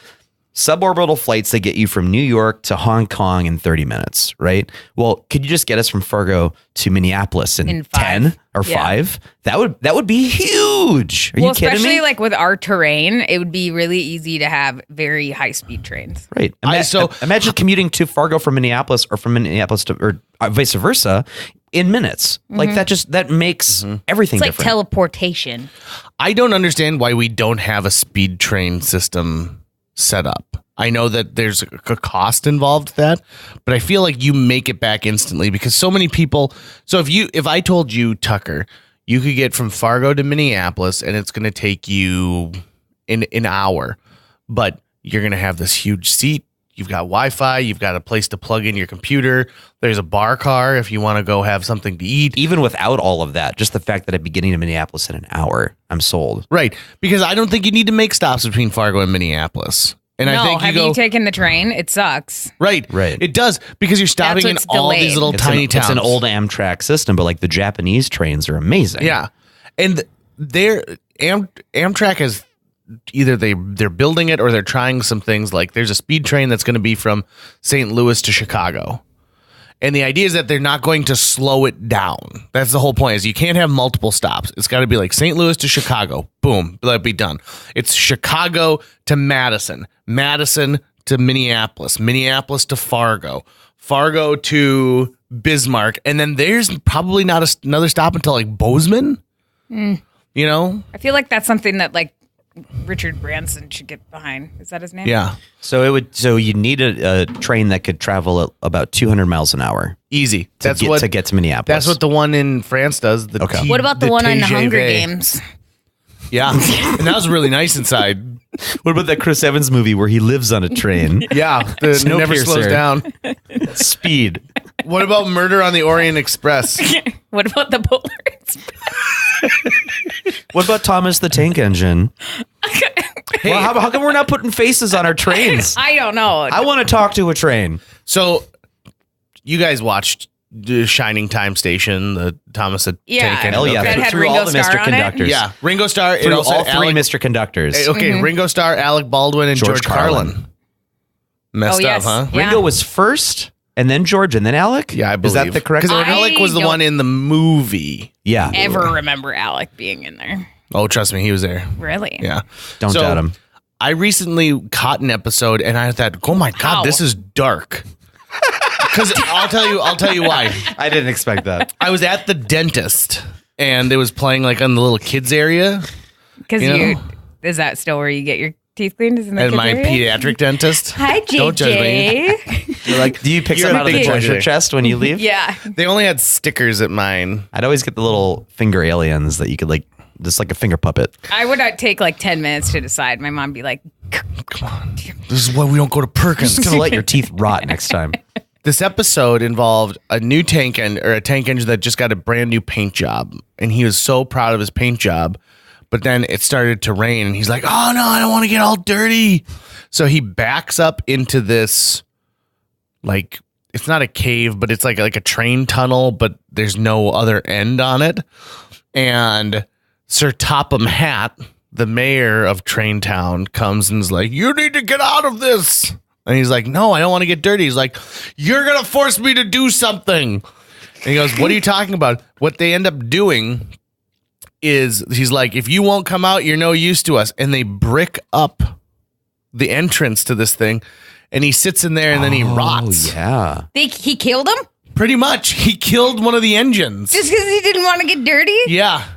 suborbital flights that get you from New York to Hong Kong in 30 minutes, right? Well, could you just get us from Fargo to Minneapolis in 10 or 5? That would be huge. Are you kidding me? Especially like with our terrain, it would be really easy to have very high speed trains. Right. Imagine commuting to Fargo from Minneapolis or from Minneapolis to or vice versa in minutes. Like that makes everything it's like different. teleportation. I don't understand why we don't have a speed train system set up. I know that there's a cost involved with that, but I feel like you make it back instantly because so many people. So if I told you, Tucker, you could get from Fargo to Minneapolis and it's going to take you an hour, but you're going to have this huge seat. You've got Wi-Fi. You've got a place to plug in your computer. There's a bar car if you want to go have something to eat. Even without all of that, just the fact that I'd be getting to Minneapolis in an hour, I'm sold. Right. Because I don't think you need to make stops between Fargo and Minneapolis. And I think have you taken the train? It sucks. Right. It does because you're stopping in all these little tiny towns. It's an old Amtrak system, but like the Japanese trains are amazing. Yeah. And Amtrak is either they're building it or they're trying some things. Like there's a speed train that's going to be from St. Louis to Chicago. And the idea is that they're not going to slow it down. That's the whole point, is you can't have multiple stops. It's got to be like St. Louis to Chicago. Boom. Let it be done. It's Chicago to Madison. Madison to Minneapolis. Minneapolis to Fargo. Fargo to Bismarck. And then there's probably not another stop until like Bozeman. You know? I feel like that's something that like Richard Branson should get behind. Is that his name? Yeah. So you need a train that could travel at about 200 miles an hour. Easy. To get to Minneapolis. That's what the one in France does. What about the one on the Hunger Games? Yeah. And that was really nice inside. What about that Chris Evans movie where he lives on a train? Yeah. It never slows down. Speed. What about Murder on the Orient Express? What about the Polar Express? What about Thomas the Tank Engine? Hey, well, how come we're not putting faces on our trains? I don't know. I want to talk to a train. So, you guys watched the Shining Time Station, the Thomas the Tank Engine? Hell yeah. That had Through Ringo all the Starr Mr. on Conductors. it? Yeah, Ringo Starr. Through all three Mr. Conductors. Okay, Ringo Starr, Alec Baldwin, and George Carlin. Messed up, huh? Yeah. Ringo was first, and then George, and then Alec? Yeah, I believe. Is that the correct Because order? Alec was the one in the movie. Yeah. Ever remember Alec being in there? Oh, trust me, he was there. Really? Yeah. Don't doubt him. I recently caught an episode, and I thought, "Oh my god, this is dark." Because I'll tell you why. I didn't expect that. I was at the dentist, and it was playing like on the little kids area. Because is that still where you get your teeth cleaned? Isn't that And my area? pediatric dentist. Hi, JJ. Don't judge me. You're like, Do you pick you're some out of the big treasure treasure. chest when you leave? Yeah. They only had stickers at mine. I'd always get the little finger aliens that you could like, just like a finger puppet. I would not take like 10 minutes to decide. My mom would be like, Come on. This is why we don't go to Perkins. Just gonna let your teeth rot next time. This episode involved a new tank engine that just got a brand new paint job. And he was so proud of his paint job. But then it started to rain and he's like, oh no, I don't want to get all dirty. So he backs up into this, like, it's not a cave, but it's like a train tunnel, but there's no other end on it. And Sir Topham Hatt, the mayor of Traintown, comes and is like, you need to get out of this. And he's like, no, I don't want to get dirty. He's like, you're going to force me to do something. And he goes, what are you talking about? What they end up doing is he's like, if you won't come out, you're no use to us. And they brick up the entrance to this thing. And he sits in there and then he rots. Yeah. he killed him Pretty much. He killed one of the engines. just because he didn't want to get dirty? Yeah.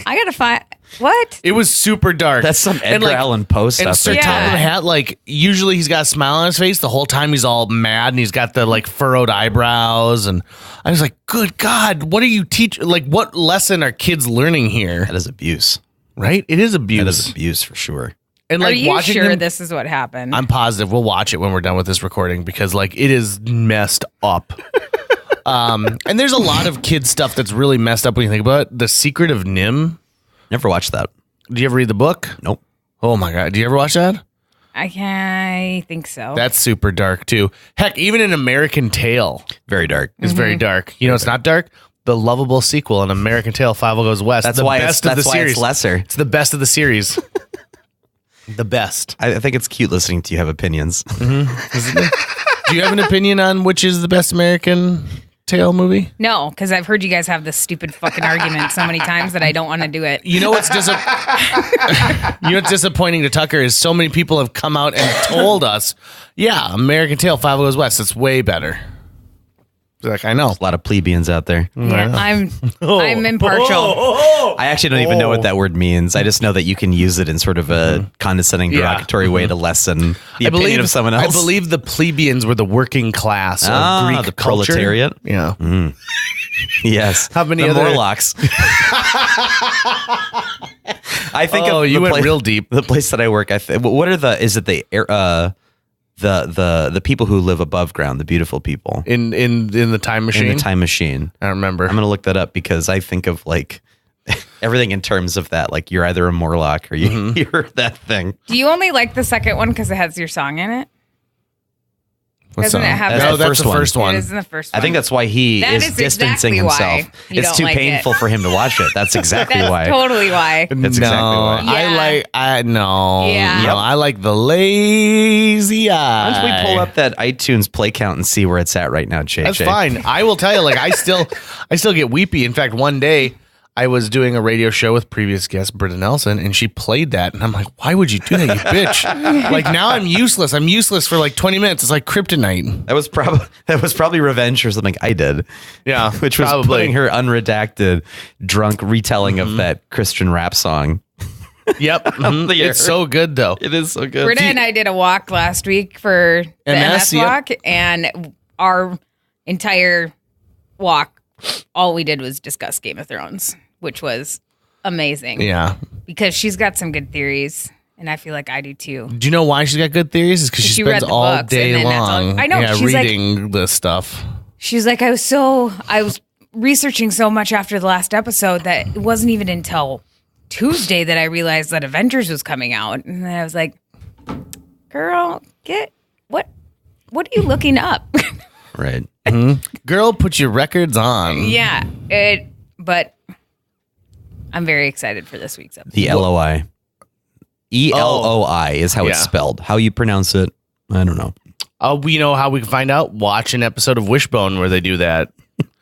I got to find, what? It was super dark. That's some Edgar Allan Poe stuff. And Sir right Topham there. Hatt, like, usually he's got a smile on his face. The whole time he's all mad and he's got the, like, furrowed eyebrows. And I was like, good God, what are you teaching? Like, what lesson are kids learning here? That is abuse. Right? It is abuse. That is abuse for sure. And, Are like, you watching sure him, this is what happened? I'm positive we'll watch it when we're done with this recording because, like, it is messed up. And there's a lot of kid stuff that's really messed up when you think about it. The Secret of Nim. Never watched that. Do you ever read the book? Nope. Oh my God. Do you ever watch that? I think so. That's super dark too. Heck, even An American Tale Very dark. is very dark. You know, it's not dark. The lovable sequel, An American Tale, 5 Goes West. That's the why best it's, of the that's why series. it's lesser. It's the best of the series. The best. I think it's cute listening to you have opinions. Isn't it? Do you have an opinion on which is the best American Tale movie? No, because I've heard you guys have this stupid fucking argument so many times that I don't want to do it. You know what's disappointing to Tucker is so many people have come out and told us, yeah, American Tale, 5 Goes West, it's way better. Like, I know. A lot of plebeians out there. Yeah, I'm impartial. I actually don't even know what that word means. I just know that you can use it in sort of a condescending, derogatory way to lessen the opinion of someone else. I believe the plebeians were the working class of Greek the culture. proletariat. Yeah. Yes. How many the other- Morlocks? I think. Oh, of you the went place, real deep. The place that I work. What are the? Is it the people who live above ground, the beautiful people In the time machine? in the time machine? I remember. I'm gonna look that up because I think of like everything in terms of that. Like you're either a Morlock or you're that thing. Do you only like the second one because it has your song in it? What's Doesn't it that? have That's No, the that's first the one. first one. It is in the first one. I think that's why he That is is distancing exactly why himself. you It's don't too like painful it. for him to watch it. That's exactly That's why. totally why. That's exactly why. Yeah. I like the lazy eye. Why don't we pull up that iTunes play count and see where it's at right now, JJ? That's fine. I will tell you, like, I still get weepy. In fact, one day I was doing a radio show with previous guest Britta Nelson, and she played that, and I'm like, why would you do that, you bitch? Like, now I'm useless. I'm useless for like 20 minutes. It's like kryptonite. That was probably revenge for something I did. Yeah, Which was probably. putting her unredacted, drunk retelling of that Christian rap song. Yep. Mhm. the air. It's so good, though. It is so good. Britta and I did a walk last week for the MS, MS yep. walk, and our entire walk, all we did was discuss Game of Thrones, which was amazing. Yeah. Because she's got some good theories, and I feel like I do too. Do you know why she's got good theories? Is because she She read spends the all books, day and then that's all- long I know, she's like- reading this stuff. She's like, I was researching so much after the last episode that it wasn't even until Tuesday that I realized that Avengers was coming out. And then I was like, girl, what are you looking up? Right. Girl, put your records on. Yeah, but I'm very excited for this week's episode. The LOI. ELOI is how it's Yeah. spelled. How you pronounce it, I don't know. We know how we can find out. Watch an episode of Wishbone where they do that.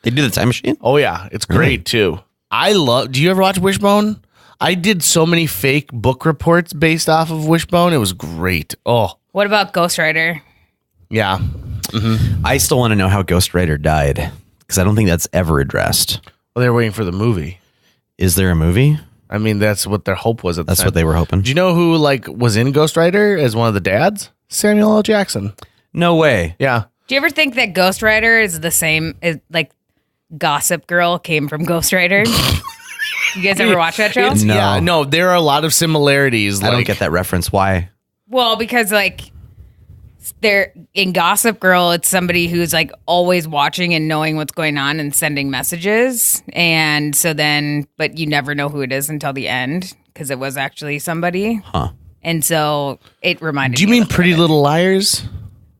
They do the time machine? Oh yeah, it's great too. Do you ever watch Wishbone? I did so many fake book reports based off of Wishbone. It was great. Oh What about Ghost Rider? yeah. I still want to know how Ghost Rider died because I don't think that's ever addressed. Well, they're waiting for the movie. Is there a movie? I mean, that's what their hope was at the That's time. what they were hoping. Do you know who was in Ghost Rider as one of the dads? Samuel L. Jackson. No way. Yeah. Do you ever think that Ghost Rider is the same as like Gossip Girl came from Ghost Rider? You guys ever watch that show? No. Yeah, no, there are a lot of similarities. I don't get that reference. Why? Well, because like they're in Gossip Girl, it's somebody who's like always watching and knowing what's going on and sending messages. And so then, but you never know who it is until the end because it was actually somebody. Huh. And so it reminded me. Do you mean Pretty Little Liars?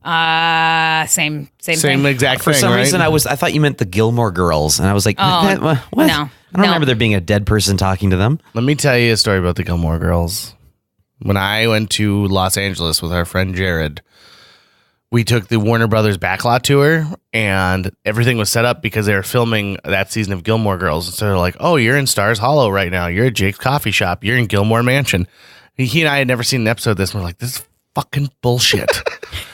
Same thing. exact For thing, some right? reason, I thought you meant the Gilmore Girls, and I was like, what? no. I don't remember there being a dead person talking to them. Let me tell you a story about the Gilmore Girls. When I went to Los Angeles with our friend Jared, we took the Warner Brothers backlot tour, and everything was set up because they were filming that season of Gilmore Girls. So they're like, oh, you're in Stars Hollow right now. You're at Jake's Coffee Shop. You're in Gilmore Mansion. He and I had never seen an episode of this, and we're like, this is fucking bullshit.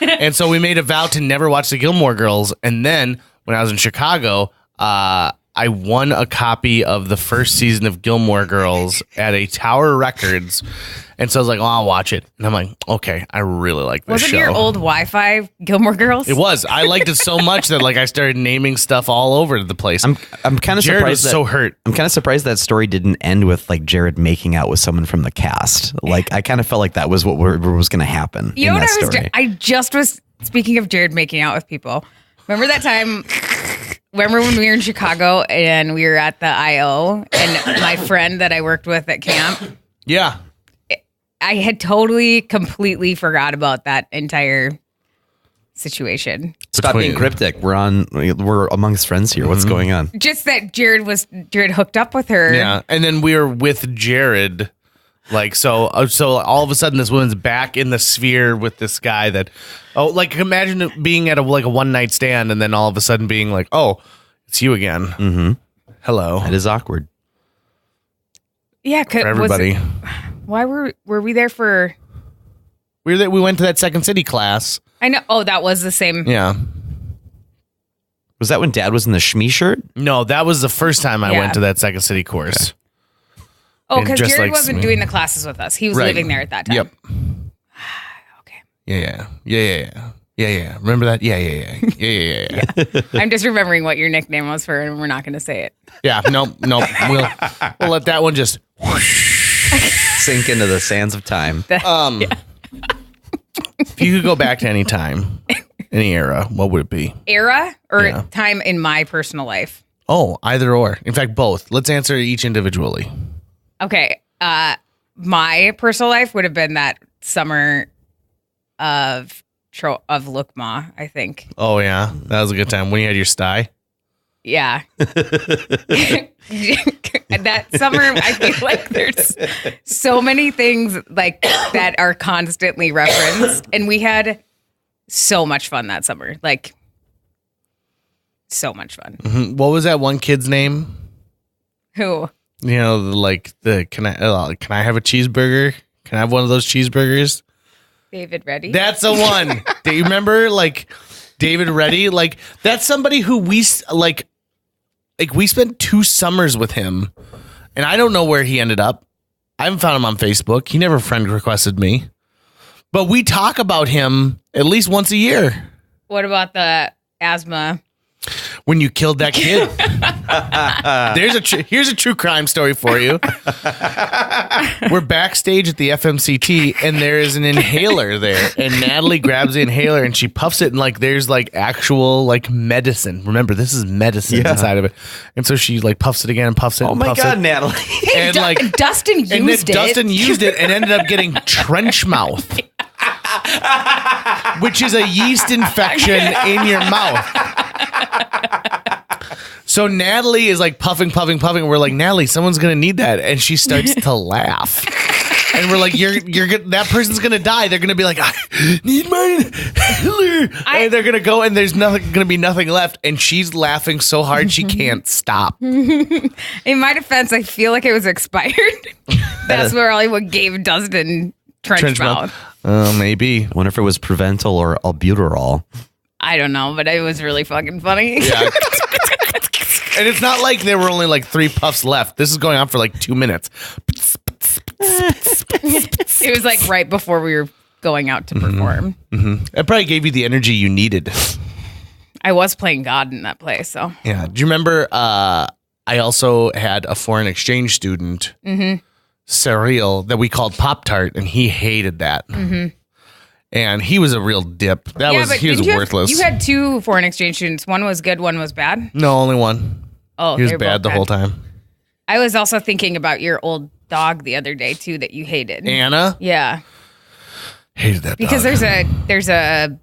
And so we made a vow to never watch the Gilmore Girls. And then when I was in Chicago, I won a copy of the first season of Gilmore Girls at a Tower Records. And so I was like, oh, I'll watch it. And I'm like, okay, I really like this Wasn't show. your old Wi-Fi Gilmore Girls? It was. I liked it so much that like I started naming stuff all over the place. I'm kind of Jared was surprised. so hurt. I'm kind of surprised that story didn't end with like Jared making out with someone from the cast. Like I kind of felt like that was what was going to happen. You know in what that I was? story. I just was speaking of Jared making out with people. Remember that time? Remember when we were in Chicago and we were at the IO and my friend that I worked with at camp? Yeah. I had totally, completely forgot about that entire situation. Stop being cryptic. We're amongst friends here. What's going on? Just that Jared hooked up with her. Yeah. And then we were with Jared. Like, so all of a sudden this woman's back in the sphere with this guy that, like imagine it being at a one night stand and then all of a sudden being like, oh, it's you again. Mm-hmm. Hello. That is awkward. Yeah. For everybody. Why were we there for? We went to that Second City class. I know. Oh, that was the same. Yeah. Was that when Dad was in the Shmee shirt? No, that was the first time I Yeah. went to that Second City course. Oh, because just Jared like wasn't me. doing the classes with us. He was Right. living there at that time. Yep. Okay. Yeah. Remember that? Yeah. I'm just remembering what your nickname was for, and we're not going to say it. Yeah. Nope. We'll let that one just Sink into the sands of time. If you could go back to any time, any era, what would it be? Era or Yeah. time in my personal life? Oh, either or. In fact, both. Let's answer each individually. Okay. My personal life would have been that summer of Lukma, I think. Oh, yeah. That was a good time. When you had your sty? Yeah. That summer, I feel like there's so many things like that are constantly referenced. And we had so much fun that summer. Like, so much fun. Mm-hmm. What was that one kid's name? Who? You know, like can I have a cheeseburger? Can I have one of those cheeseburgers? David Reddy. That's the one. Do you remember like David Reddy? Like that's somebody who we spent 2 summers with him, and I don't know where he ended up. I haven't found him on Facebook. He never friend requested me, but we talk about him at least once a year. What about the asthma? When you killed that kid. Here's a true crime story for you. We're backstage at the FMCT and there is an inhaler there, and Natalie grabs the inhaler and she puffs it, and like there's like actual like medicine. Remember, this is medicine inside of it. And so she like puffs it again and puffs it. Oh and my puffs God, it. Natalie. And like Dustin used and then it. Dustin used it and ended up getting trench mouth, which is a yeast infection in your mouth. So Natalie is like puffing. We're like, Natalie, someone's gonna need that, and she starts to laugh. And we're like, you're that person's gonna die. They're gonna be like, I need my inhaler, and they're gonna go, and there's gonna be nothing left. And she's laughing so hard she can't stop. In my defense, I feel like it was expired. That's where I gave Dustin trench mouth. Maybe. I wonder if it was Prevental or albuterol. I don't know, but it was really fucking funny. Yeah. And it's not like there were only like 3 puffs left. This is going on for like 2 minutes. It was like right before we were going out to perform. It probably gave you the energy you needed. I was playing God in that play, so. Yeah. Do you remember I also had a foreign exchange student, Cyril, that we called Pop-Tart, and he hated that. And he was a real dip. He was worthless. You had 2 foreign exchange students. One was good, one was bad? No, only one. Oh, he was bad the whole time. I was also thinking about your old dog the other day, too, that you hated. Anna? Yeah. Hated that because dog. there's a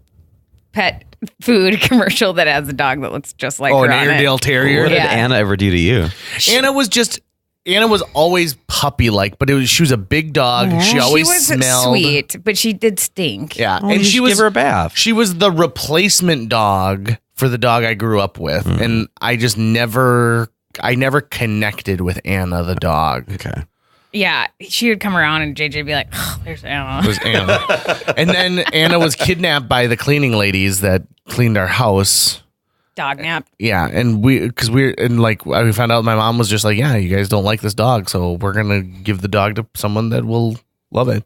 pet food commercial that has a dog that looks just like her an on Airedale it. Terrier? What did Anna ever do to you? Anna was always puppy-like, but she was a big dog. She always smelled sweet, but she did stink. Yeah, and she give her a bath. She was the replacement dog for the dog I grew up with, and I just never connected with Anna the dog. Okay. Yeah, she would come around and JJ would be like, oh, there's Anna. It was Anna. And then Anna was kidnapped by the cleaning ladies that cleaned our house. Dog nap. Yeah, and we found out my mom was just like, yeah, you guys don't like this dog, so we're gonna give the dog to someone that will love it.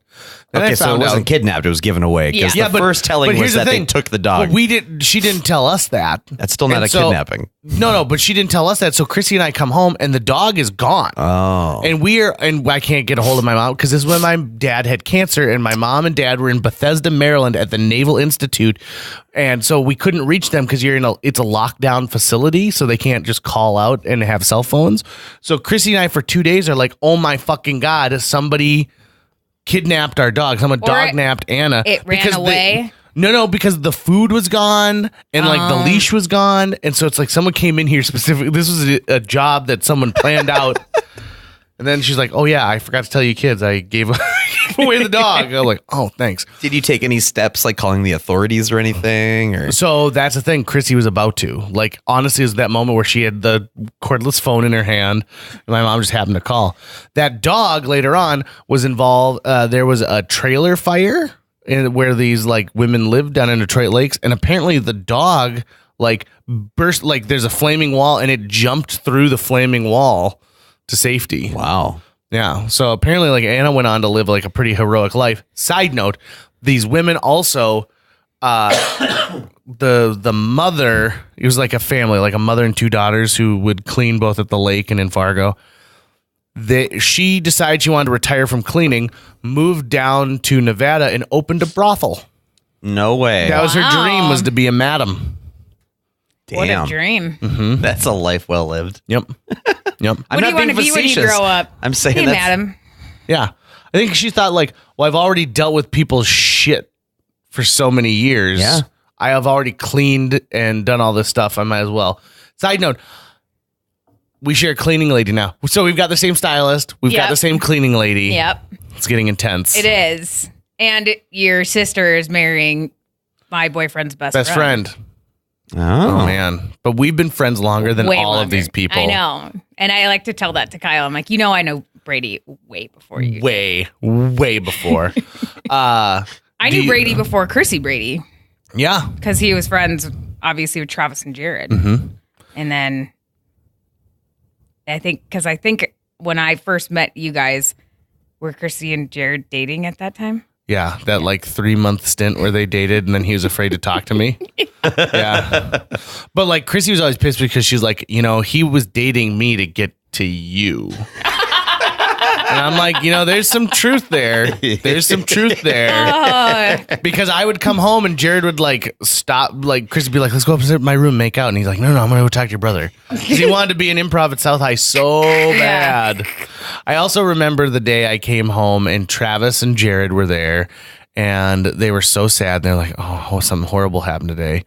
And okay, so it wasn't kidnapped; it was given away. Because the first telling was that they took the dog. But she didn't tell us that. That's still not a kidnapping. No, but she didn't tell us that. So Chrissy and I come home, and the dog is gone. Oh, and I can't get a hold of my mom because this is when my dad had cancer, and my mom and dad were in Bethesda, Maryland, at the Naval Institute, and so we couldn't reach them because it's a lockdown facility, so they can't just call out and have cell phones. So Chrissy and I for 2 days are like, oh my fucking God, somebody kidnapped our dog. Someone dog napped Anna. It ran away. No, because the food was gone and the leash was gone. And so it's like someone came in here specifically. This was a job that someone planned out. And then she's like, oh yeah, I forgot to tell you kids, I gave away the dog. I'm like, oh, thanks. Did you take any steps like calling the authorities or anything? Or? So that's the thing. Chrissy was about to. Like, honestly, it was that moment where she had the cordless phone in her hand. And my mom just happened to call. That dog later on was involved. There was a trailer fire where these like women lived down in Detroit Lakes. And apparently the dog like burst, like there's a flaming wall and it jumped through the flaming wall to safety. Wow. Yeah. So apparently like Anna went on to live like a pretty heroic life. Side note, these women also, the mother, it was like a family, like a mother and 2 daughters who would clean both at the lake and in Fargo. She decided she wanted to retire from cleaning, moved down to Nevada and opened a brothel. No way. That was her dream, was to be a madam. Damn. What a dream. Mm-hmm. That's a life well lived. Yep. What do you want to be when you grow up? I'm saying hey, madam. Yeah. I think she thought like, well, I've already dealt with people's shit for so many years. Yeah. I have already cleaned and done all this stuff. I might as well. Side note, we share a cleaning lady now. So we've got the same stylist. We've got the same cleaning lady. Yep. It's getting intense. It is. And your sister is marrying my boyfriend's best friend. Oh, man. But we've been friends longer than all of these people. I know. And I like to tell that to Kyle. I'm like, I know Brady way before you. Way before. I knew Brady before Chrissy Brady. Yeah. Because he was friends, obviously, with Travis and Jared. Mm-hmm. And then I think when I first met you guys, were Chrissy and Jared dating at that time? Yeah, that like 3-month stint where they dated and then he was afraid to talk to me. Yeah. But like Chrissy was always pissed because she's like, he was dating me to get to you. And I'm like, there's some truth there. There's some truth there. Because I would come home and Jared would like stop, like Chris would be like, let's go up to my room, make out. And he's like, no, I'm going to go talk to your brother. Because he wanted to be an improv at South High so bad. I also remember the day I came home and Travis and Jared were there and they were so sad. They're like, oh, something horrible happened today.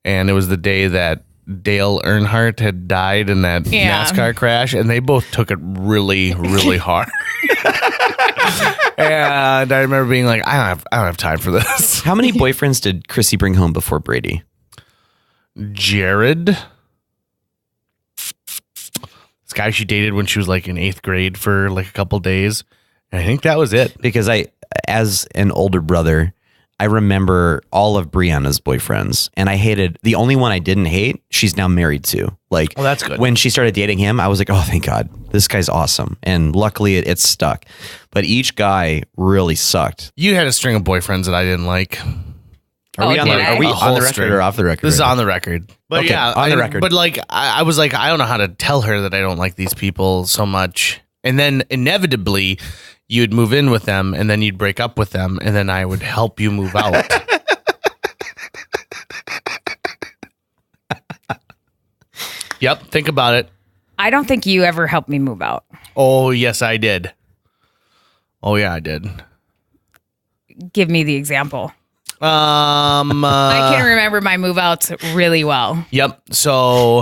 And it was the day that Dale Earnhardt had died in that NASCAR crash, and they both took it really, really hard. And I remember being like, I don't have time for this. How many boyfriends did Chrissy bring home before Brady? Jared. This guy she dated when she was like in 8th grade for like a couple days. And I think that was it. Because as an older brother, I remember all of Brianna's boyfriends, and I hated the only one I didn't hate. She's now married to. Like, well, that's good. When she started dating him, I was like, oh, thank God, this guy's awesome. And luckily, it stuck. But each guy really sucked. You had a string of boyfriends that I didn't like. Are we on the record or off the record? This is on the record. But okay, yeah, on the record. But like, I was like, I don't know how to tell her that I don't like these people so much. And then inevitably, you'd move in with them, and then you'd break up with them, and then I would help you move out. Yep, think about it. I don't think you ever helped me move out. Oh, yes, I did. Oh, yeah, I did. Give me the example. I can remember my move outs really well. Yep. So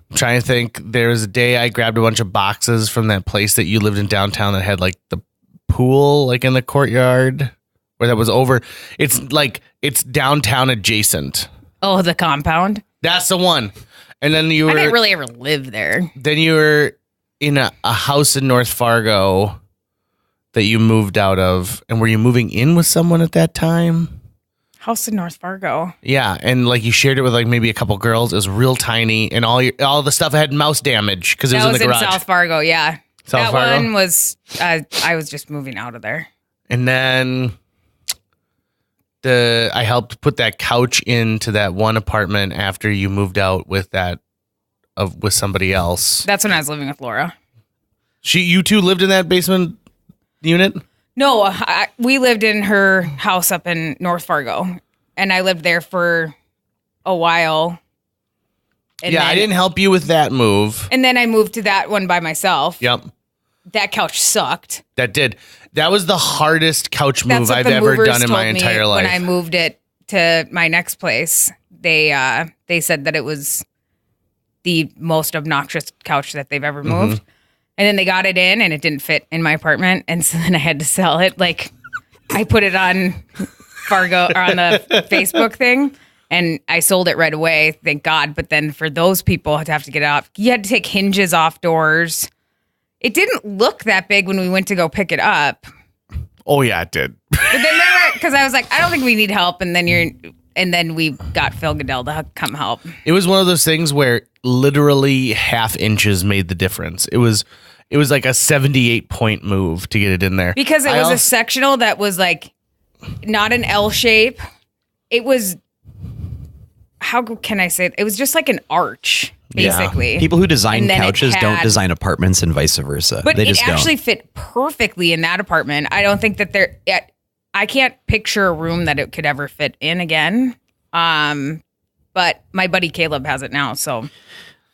I'm trying to think. There was a day I grabbed a bunch of boxes from that place that you lived in downtown that had like the pool like in the courtyard where that was over. It's like it's downtown adjacent. Oh, the compound. That's the one. And then you were. I didn't really ever live there. Then you were in a house in North Fargo that you moved out of. And were you moving in with someone at that time? House in North Fargo. Yeah, and like you shared it with like maybe a couple girls. It was real tiny, and all the stuff had mouse damage because it was in the garage. That was in South Fargo, yeah. South Fargo? One was I was just moving out of there. And then I helped put that couch into that one apartment after you moved out with with somebody else. That's when I was living with Laura. You two lived in that basement unit? No, we lived in her house up in North Fargo, and I lived there for a while. And I didn't help you with that move. And then I moved to that one by myself. Yep. That couch sucked. That did. That was the hardest couch move I've ever done in my entire life. When I moved it to my next place, they said that it was the most obnoxious couch that they've ever moved. Mm-hmm. And then they got it in and it didn't fit in my apartment. And so then I had to sell it. Like I put it on Fargo or on the Facebook thing and I sold it right away. Thank God. But then for those people to have to get it off, you had to take hinges off doors. It didn't look that big when we went to go pick it up. Oh yeah, it did. But then because I was like, I don't think we need help. And then we got Phil Goodell to come help. It was one of those things where literally half inches made the difference. It was like a 78-point move to get it in there. Because it was a sectional that was like not an L shape. It was, how can I say it? It was just like an arch, basically. Yeah. People who design couches don't design apartments and vice versa. But it actually fit perfectly in that apartment. I don't think that I can't picture a room that it could ever fit in again. But my buddy Caleb has it now, so.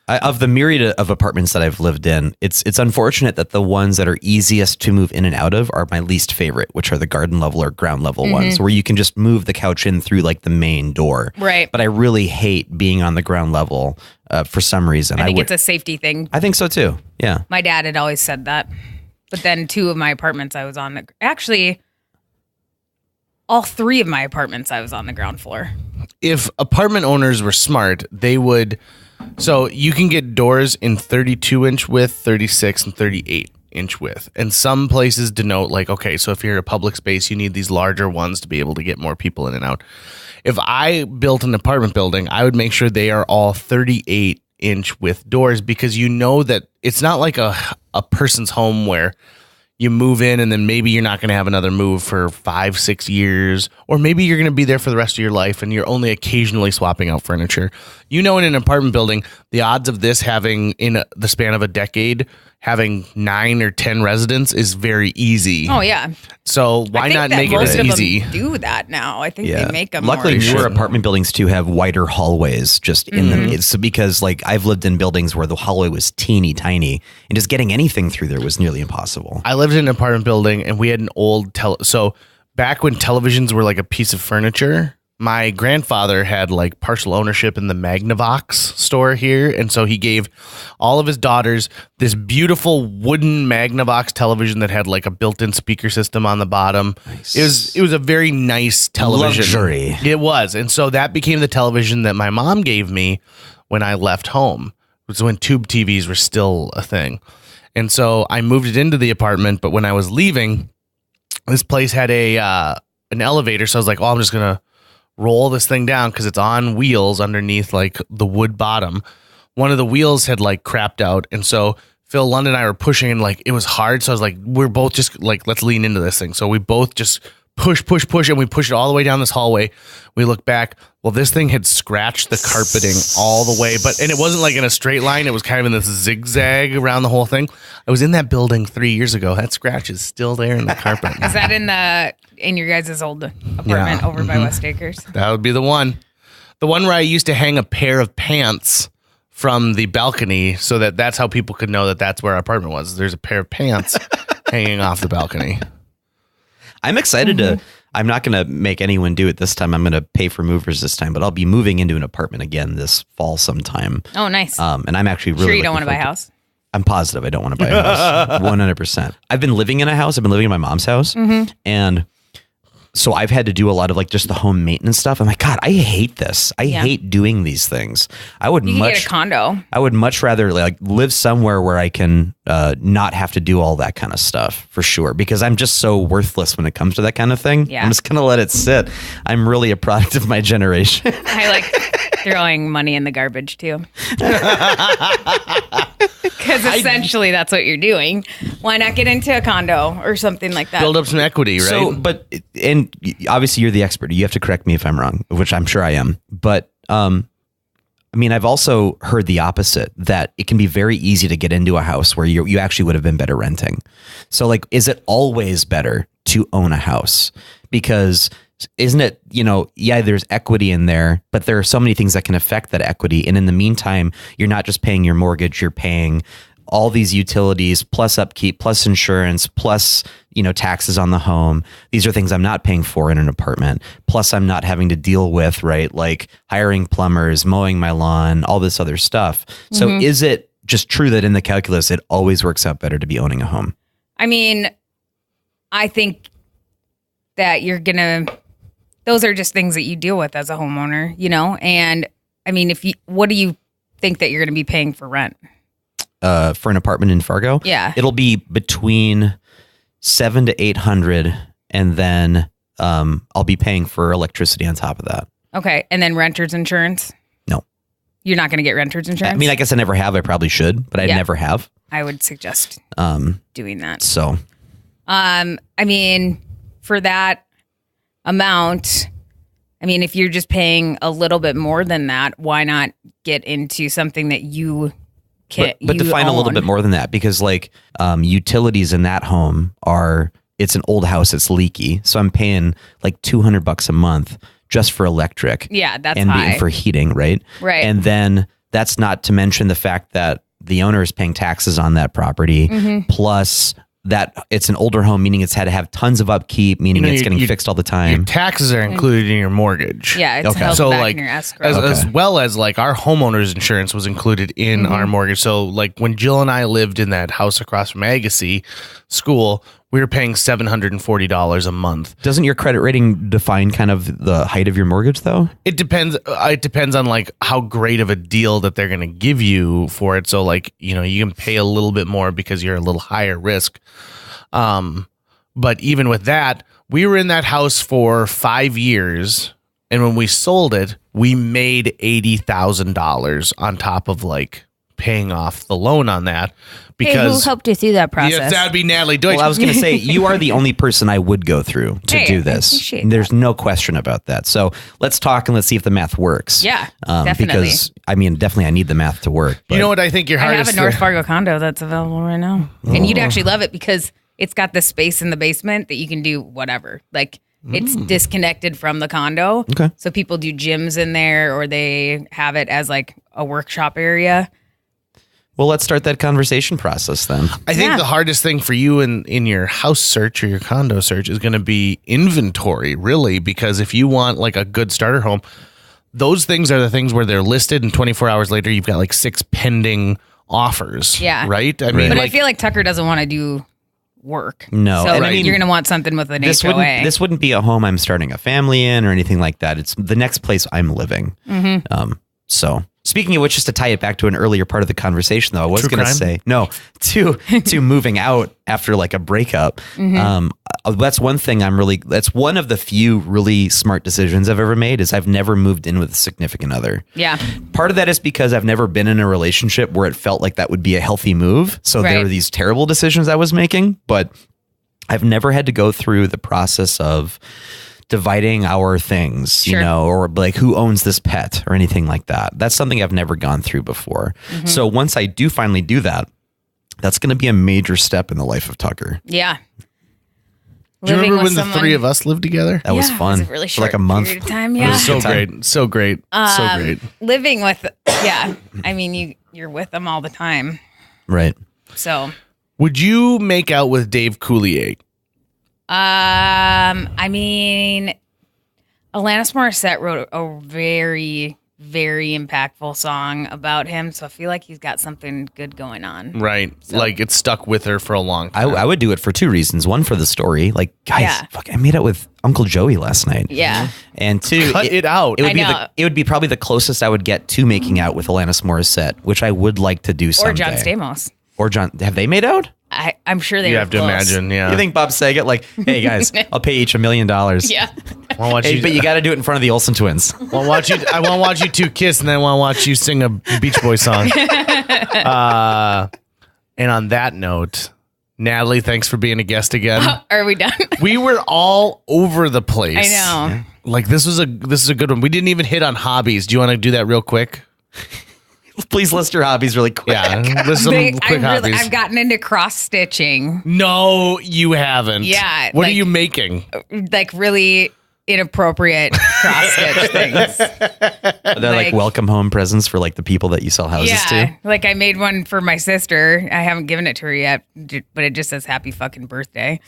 Of the myriad of apartments that I've lived in, it's unfortunate that the ones that are easiest to move in and out of are my least favorite, which are the garden level or ground level ones, where you can just move the couch in through like the main door. Right. But I really hate being on the ground level for some reason. I think it's a safety thing. I think so too. Yeah. My dad had always said that. But then 2 of my apartments I was on actually all 3 of my apartments I was on the ground floor. If apartment owners were smart, they would. So you can get doors in 32-inch width, 36 and 38-inch width. And some places denote like, okay, so if you're in a public space, you need these larger ones to be able to get more people in and out. If I built an apartment building, I would make sure they are all 38-inch width doors because you know that it's not like a person's home where you move in and then maybe you're not going to have another move for 5-6 years, or maybe you're going to be there for the rest of your life and you're only occasionally swapping out furniture. You know, in an apartment building, the odds of this having in the span of a decade, having 9 or 10 residents is very easy. Oh yeah. So why not make it as easy? Them do that now. I think they make them. Luckily, newer apartment buildings too have wider hallways just in them. It's because like I've lived in buildings where the hallway was teeny tiny and just getting anything through there was nearly impossible. I lived in an apartment building and we had an old so back when televisions were like a piece of furniture, my grandfather had like partial ownership in the Magnavox store here. And so he gave all of his daughters this beautiful wooden Magnavox television that had like a built-in speaker system on the bottom. Nice. It was a very nice television. Luxury. It was. And so that became the television that my mom gave me when I left home. It was when tube TVs were still a thing. And so I moved it into the apartment. But when I was leaving, this place had a an elevator. So I was like, oh, I'm just going to roll this thing down because it's on wheels underneath like the wood bottom. One of the wheels had like crapped out. And so Phil, London, and I were pushing and like it was hard. So I was like, we're both just like, let's lean into this thing. So we both just push, and we pushed it all the way down this hallway. We look back. Well, this thing had scratched the carpeting all the way, and it wasn't like in a straight line. It was kind of in this zigzag around the whole thing. I was in that building 3 years ago. That scratch is still there in the carpet. Is that in your guys' old apartment over by West Acres? That would be the one. The one where I used to hang a pair of pants from the balcony so that's how people could know that that's where our apartment was. There's a pair of pants hanging off the balcony. I'm excited to, I'm not going to make anyone do it this time. I'm going to pay for movers this time, but I'll be moving into an apartment again this fall sometime. Oh, nice. And I'm actually really sure you don't want to buy a house? I'm positive I don't want to buy a house. 100%. I've been living in a house. I've been living in my mom's house. And so I've had to do a lot of like just the home maintenance stuff. I'm like, God, I hate this. I hate doing these things. You can get a condo. I would much rather like live somewhere where I can not have to do all that kind of stuff for sure. Because I'm just so worthless when it comes to that kind of thing. Yeah. I'm just going to let it sit. I'm really a product of my generation. I like throwing money in the garbage too. Because essentially that's what you're doing. Why not get into a condo or something like that? Build up some equity, right? So, and obviously you're the expert. You have to correct me if I'm wrong, which I'm sure I am. But I mean, I've also heard the opposite, that it can be very easy to get into a house where you actually would have been better renting. So like, is it always better to own a house? Because isn't it, there's equity in there, but there are so many things that can affect that equity. And in the meantime, you're not just paying your mortgage, you're paying all these utilities, plus upkeep, plus insurance, plus, taxes on the home. These are things I'm not paying for in an apartment. Plus I'm not having to deal with, right? Like hiring plumbers, mowing my lawn, all this other stuff. So is it just true that in the calculus, it always works out better to be owning a home? I mean, I think that those are just things that you deal with as a homeowner, And I mean, what do you think that you're going to be paying for rent? For an apartment in Fargo? Yeah. It'll be between $700 to $800, and then I'll be paying for electricity on top of that. Okay. And then renter's insurance? No. You're not going to get renter's insurance? I mean, I guess I never have. I probably should, but I never have. I would suggest doing that. So, I mean, for that amount, I mean, if you're just paying a little bit more than that, why not get into something that you can but define a little bit more than that, because like utilities in that home it's an old house, it's leaky, so I'm paying like $200 a month just for electric. Yeah, that's high. And for heating, right? Right. And then that's not to mention the fact that the owner is paying taxes on that property, plus that it's an older home, meaning it's had to have tons of upkeep, meaning it's getting fixed all the time. Your taxes are included in your mortgage. Yeah, it's held back in your escrow. As well as like our homeowner's insurance was included in our mortgage. So like when Jill and I lived in that house across from Agassiz School, we were paying $740 a month. Doesn't your credit rating define kind of the height of your mortgage though? It depends. It depends on like how great of a deal that they're going to give you for it. So like, you can pay a little bit more because you're a little higher risk. But even with that, we were in that house for 5 years. And when we sold it, we made $80,000 on top of like paying off the loan on that. Because who helped you through that process? Yeah, that'd be Natalie Deutsch. Well, I was going to say, you are the only person I would go through to do this. There's no question about that. So let's talk and let's see if the math works. Yeah, definitely. Because, I mean, definitely I need the math to work. You know what I think your hardest... I have a North Fargo condo that's available right now. And you'd actually love it because it's got this space in the basement that you can do whatever. Like, it's disconnected from the condo. Okay. So people do gyms in there, or they have it as like a workshop area. Well, let's start that conversation process then. I think the hardest thing for you in your house search or your condo search is going to be inventory, really, because if you want like a good starter home, those things are the things where they're listed and 24 hours later, you've got like 6 pending offers. Yeah. Right? I mean, but I feel like Tucker doesn't want to do work. No. So you're going to want something with an HOA. This wouldn't be a home I'm starting a family in or anything like that. It's the next place I'm living. So speaking of which, just to tie it back to an earlier part of the conversation, though, I was going to say, to moving out after like a breakup. that's one thing that's one of the few really smart decisions I've ever made is I've never moved in with a significant other. Yeah. Part of that is because I've never been in a relationship where it felt like that would be a healthy move. So there were these terrible decisions I was making, but I've never had to go through the process of dividing our things, you know, or like who owns this pet or anything like that. That's something I've never gone through before. So once I do finally do that, that's going to be a major step in the life of Tucker. Yeah. Do you remember when the three of us lived together? That was fun. It was a really for like a month. period of time. Yeah. It was so great. So great. So great. Living with, I mean, you're with them all the time. Right. So. Would you make out with Dave Coulier? I mean, Alanis Morissette wrote a very, very impactful song about him, so I feel like he's got something good going on. Right. So. Like it stuck with her for a long time. I would do it for two reasons. One, for the story. Like, guys, fuck, I made out with Uncle Joey last night. Yeah. And two, cut it out. It would be probably the closest I would get to making out with Alanis Morissette, which I would like to do someday. Or John Stamos. Or John. Have they made out? I'm sure they You were have to close. imagine, yeah. You think Bob Saget, like, hey guys, I'll pay each $1 million. Yeah. Hey, but you got to do it in front of the Olsen twins. I want to watch you two kiss, and then I want to watch you sing a Beach Boy song. And on that note, Natalie, thanks for being a guest again. Are we done? We were all over the place. I know. Like this is a good one. We didn't even hit on hobbies. Do you want to do that real quick? Please list your hobbies really quick. Yeah, list some quick hobbies. I've gotten into cross stitching. No, you haven't. Yeah. What are you making? Like really inappropriate cross stitch things. They're like welcome home presents for like the people that you sell houses to. Like I made one for my sister. I haven't given it to her yet, but it just says happy fucking birthday.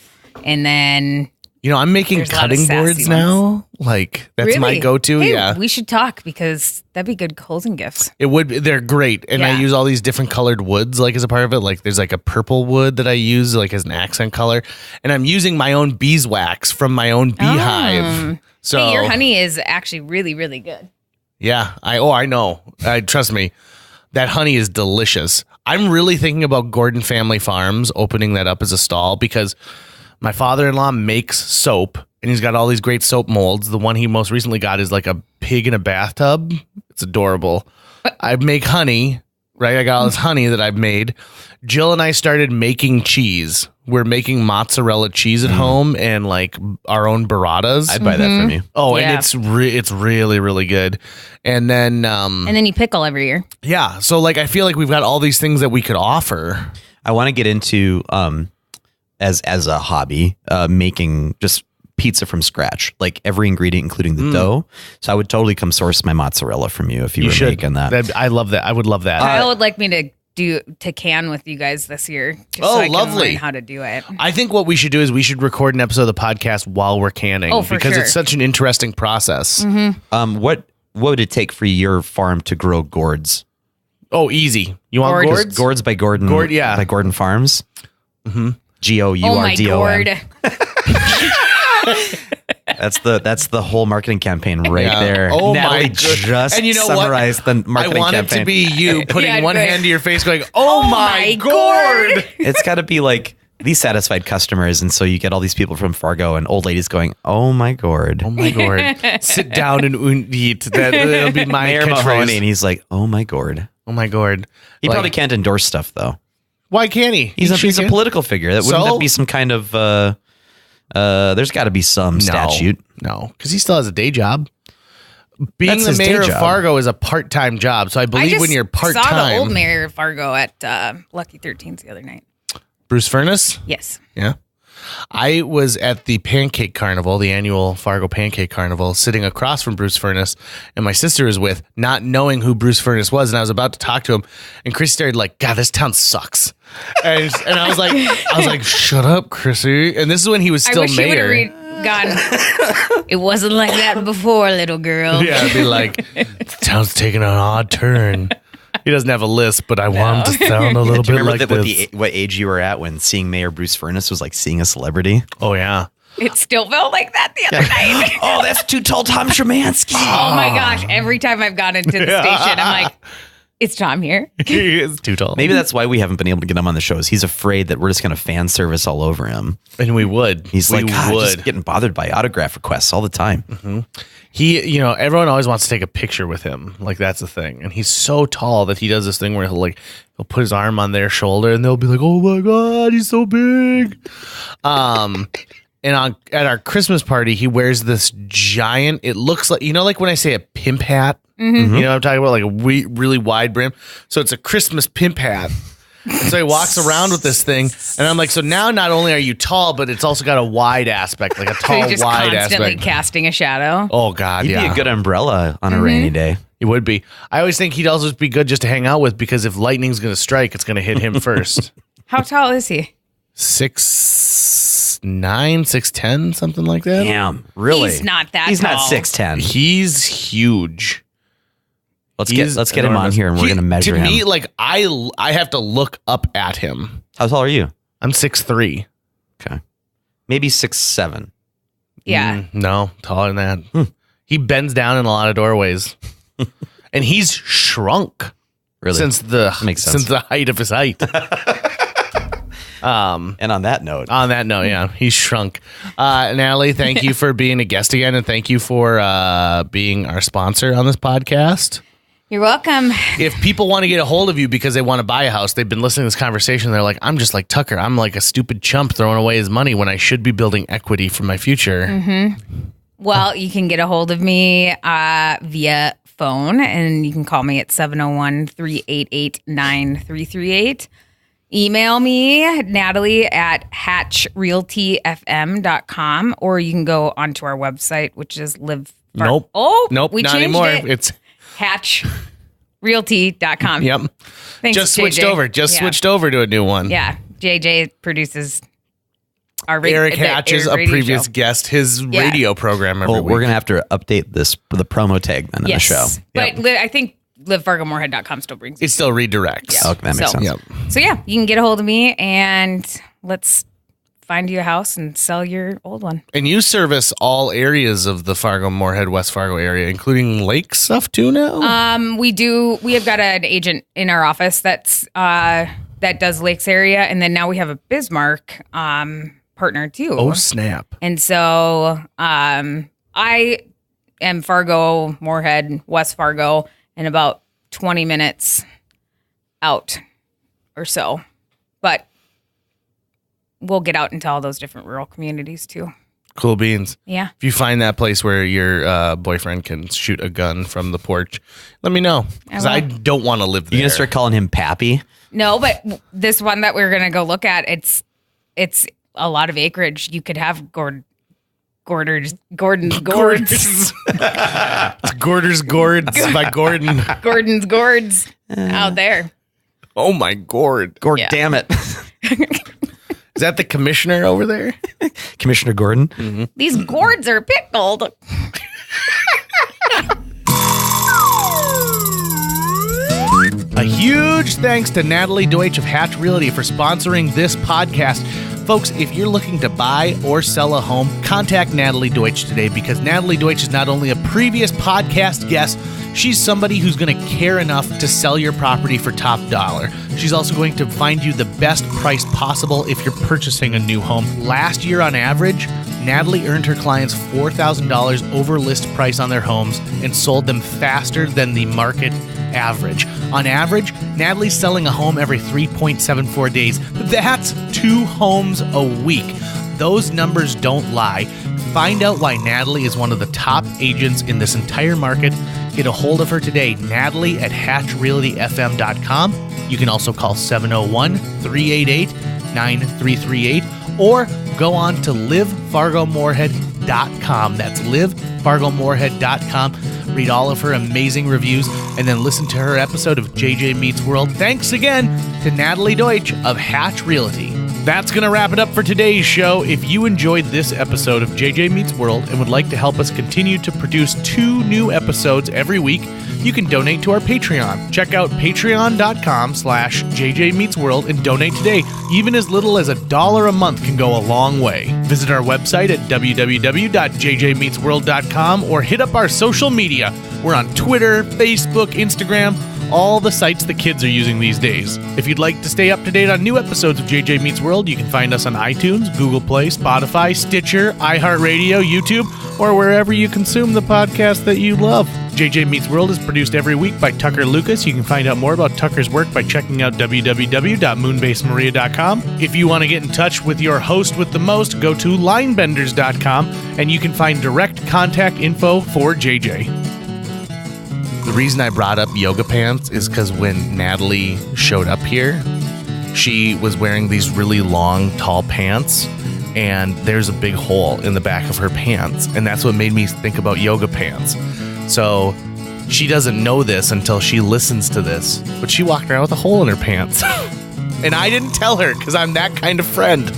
And then I'm making cutting boards now. Like that's my go-to. Hey, yeah. We should talk because that'd be good closing gifts. It would. They're great. And I use all these different colored woods like as a part of it. Like there's like a purple wood that I use like as an accent color. And I'm using my own beeswax from my own beehive. So hey, your honey is actually really, really good. Yeah. I know. Trust me. That honey is delicious. I'm really thinking about Gordon Family Farms opening that up as a stall because my father-in-law makes soap, and he's got all these great soap molds. The one he most recently got is like a pig in a bathtub. It's adorable. I make honey, right? I got all this honey that I've made. Jill and I started making cheese. We're making mozzarella cheese at home and like our own burratas. I'd buy that from you. Oh, and it's really, really good. And then you pickle every year. Yeah. So like I feel like we've got all these things that we could offer. I want to get into as a hobby, making just pizza from scratch, like every ingredient, including the dough. So I would totally come source my mozzarella from you if you were making that. I love that. I would love that. Kyle would like me to can with you guys this year. Just so I can learn how to do it. I think what we should do is we should record an episode of the podcast while we're canning. Oh, for because sure. it's such an interesting process. Mm-hmm. What would it take for your farm to grow gourds? Oh, easy. You want gourds? Gourds by Gordon. By Gordon Farms. Mm-hmm. GOURDON. That's the whole marketing campaign right there. Oh Natalie my goodness. And you know summarized the marketing I want campaign. it to be you putting one hand to your face going, oh my gourd. It's got to be like these satisfied customers. And so you get all these people from Fargo and old ladies going, oh my gourd. Oh my gourd. Sit down and eat. That'll be my Mayor catchphrase. Mahoney, and he's like, oh my gourd. Oh my gourd. He probably can't endorse stuff though. Why can't he? He's a political figure. Wouldn't that be some kind of there's got to be some statute. No, because he still has a day job. Being the mayor of Fargo is a part-time job. So I believe when you're part-time. I saw the old mayor of Fargo at Lucky 13's the other night. Bruce Furnace? Yes. Yeah. I was at the Pancake Carnival, the annual Fargo Pancake Carnival, sitting across from Bruce Furnace, and my sister was with, not knowing who Bruce Furnace was, and I was about to talk to him, and Chris started like, God, this town sucks. And I was like, shut up, Chrissy. And this is when he was still mayor. It wasn't like that before, little girl. Yeah, I'd be like, the town's taking an odd turn. He doesn't have a list, but I want him to sound a little bit like this. What age you were at when seeing Mayor Bruce Furnace was like seeing a celebrity? Oh, yeah. It still felt like that the other night. Oh, that's too tall, Tom Szymanski. Oh, my gosh. Every time I've gone into the station, I'm like, Is Tom here? He is too tall. Maybe that's why we haven't been able to get him on the shows. He's afraid that we're just going to fan service all over him. And we would. He's like, God, just getting bothered by autograph requests all the time. Mm-hmm. Everyone always wants to take a picture with him. Like, that's the thing. And he's so tall that he does this thing where he'll put his arm on their shoulder and they'll be like, oh my God, he's so big. And at our Christmas party, he wears this giant, it looks like, like when I say a pimp hat, mm-hmm. You know what I'm talking about? Like a really wide brim. So it's a Christmas pimp hat. So he walks around with this thing, and I'm like, so now not only are you tall, but it's also got a wide aspect, like a tall, so just wide constantly aspect. casting a shadow. Oh God, He'd be a good umbrella on a rainy day. He would be. I always think he'd also be good just to hang out with, because if lightning's going to strike, it's going to hit him first. How tall is he? 6'9", 6'10", something like that. Damn, really? He's not that He's tall. not 6'10". He's huge. Let's get him on here, and we're going to measure him. To me, like, I have to look up at him. How tall are you? I'm 6'3". Okay. Maybe 6'7". Yeah. No, taller than that. He bends down in a lot of doorways. And he's shrunk. Really? Since the height of his height. And on that note, yeah, he's shrunk. Natalie, thank you for being a guest again, and thank you for being our sponsor on this podcast. You're welcome. If people want to get a hold of you because they want to buy a house, they've been listening to this conversation, they're like, I'm just like Tucker. I'm like a stupid chump throwing away his money when I should be building equity for my future. Mm-hmm. Well, you can get a hold of me via phone, and you can call me at 701-388-9338. Email me, Natalie, at hatchrealtyfm.com, or you can go onto our website, which is Nope, we not changed anymore. it. It's hatchrealty.com. Yep. Thanks, Just switched JJ. over. Switched over to a new one. Yeah. JJ produces our Eric Hatch is a previous show. guest, his radio program every week. we're going to have to update the promo tag then in the show. But I think livefargomorehead.com still brings it. Still redirects. Yeah. Okay, that makes sense. Yep. So yeah, you can get a hold of me, and let's find you a house and sell your old one. And you service all areas of the Fargo-Moorhead, West Fargo area, including lake stuff too now? We do. We have got an agent in our office that does lakes area, and then now we have a Bismarck partner too. Oh snap! And so I am Fargo, Moorhead, West Fargo, and about 20 minutes out or so. But we'll get out into all those different rural communities too. Cool beans. Yeah. If you find that place where your boyfriend can shoot a gun from the porch, let me know, because I don't want to live there. You're going to start calling him Pappy? No, but this one that we're going to go look at, it's a lot of acreage. You could have Gordon's Gourds. It's Gorder's Gourds by Gordon. Gordon's Gourds out there. Oh my gourd. Gord, damn it. Is that the commissioner over there? Commissioner Gordon? Mm-hmm. These gourds are pickled. A huge thanks to Natalie Deutsch of Hatch Realty for sponsoring this podcast. Folks, if you're looking to buy or sell a home, contact Natalie Deutsch today, because Natalie Deutsch is not only a previous podcast guest, she's somebody who's going to care enough to sell your property for top dollar. She's also going to find you the best price possible if you're purchasing a new home. Last year on average, Natalie earned her clients $4,000 over list price on their homes and sold them faster than the market average. On average, Natalie's selling a home every 3.74 days. That's 2 homes a week. Those numbers don't lie. Find out why Natalie is one of the top agents in this entire market. Get a hold of her today, Natalie at hatchrealtyfm.com. You can also call 701-388-9338 or go on to livefargomorehead.com. That's livefargomorehead.com. Read all of her amazing reviews and then listen to her episode of JJ Meets World. Thanks again to Natalie Deutsch of Hatch Realty. That's going to wrap it up for today's show. If you enjoyed this episode of JJ Meets World and would like to help us continue to produce 2 new episodes every week, you can donate to our Patreon. Check out patreon.com/JJ Meets World and donate today. Even as little as $1 a month can go a long way. Visit our website at www.jjmeetsworld.com or hit up our social media. We're on Twitter, Facebook, Instagram, all the sites the kids are using these days. If you'd like to stay up to date on new episodes of JJ Meets World, you can find us on iTunes, Google Play, Spotify, Stitcher, iHeartRadio, YouTube, or wherever you consume the podcast that you love. JJ Meets World is produced every week by Tucker Lucas. You can find out more about Tucker's work by checking out www.moonbasemaria.com. If you want to get in touch with your host with the most, go to linebenders.com and you can find direct contact info for JJ. The reason I brought up yoga pants is because when Natalie showed up here, she was wearing these really long, tall pants, and there's a big hole in the back of her pants, and that's what made me think about yoga pants. So she doesn't know this until she listens to this, but she walked around with a hole in her pants. And I didn't tell her because I'm that kind of friend.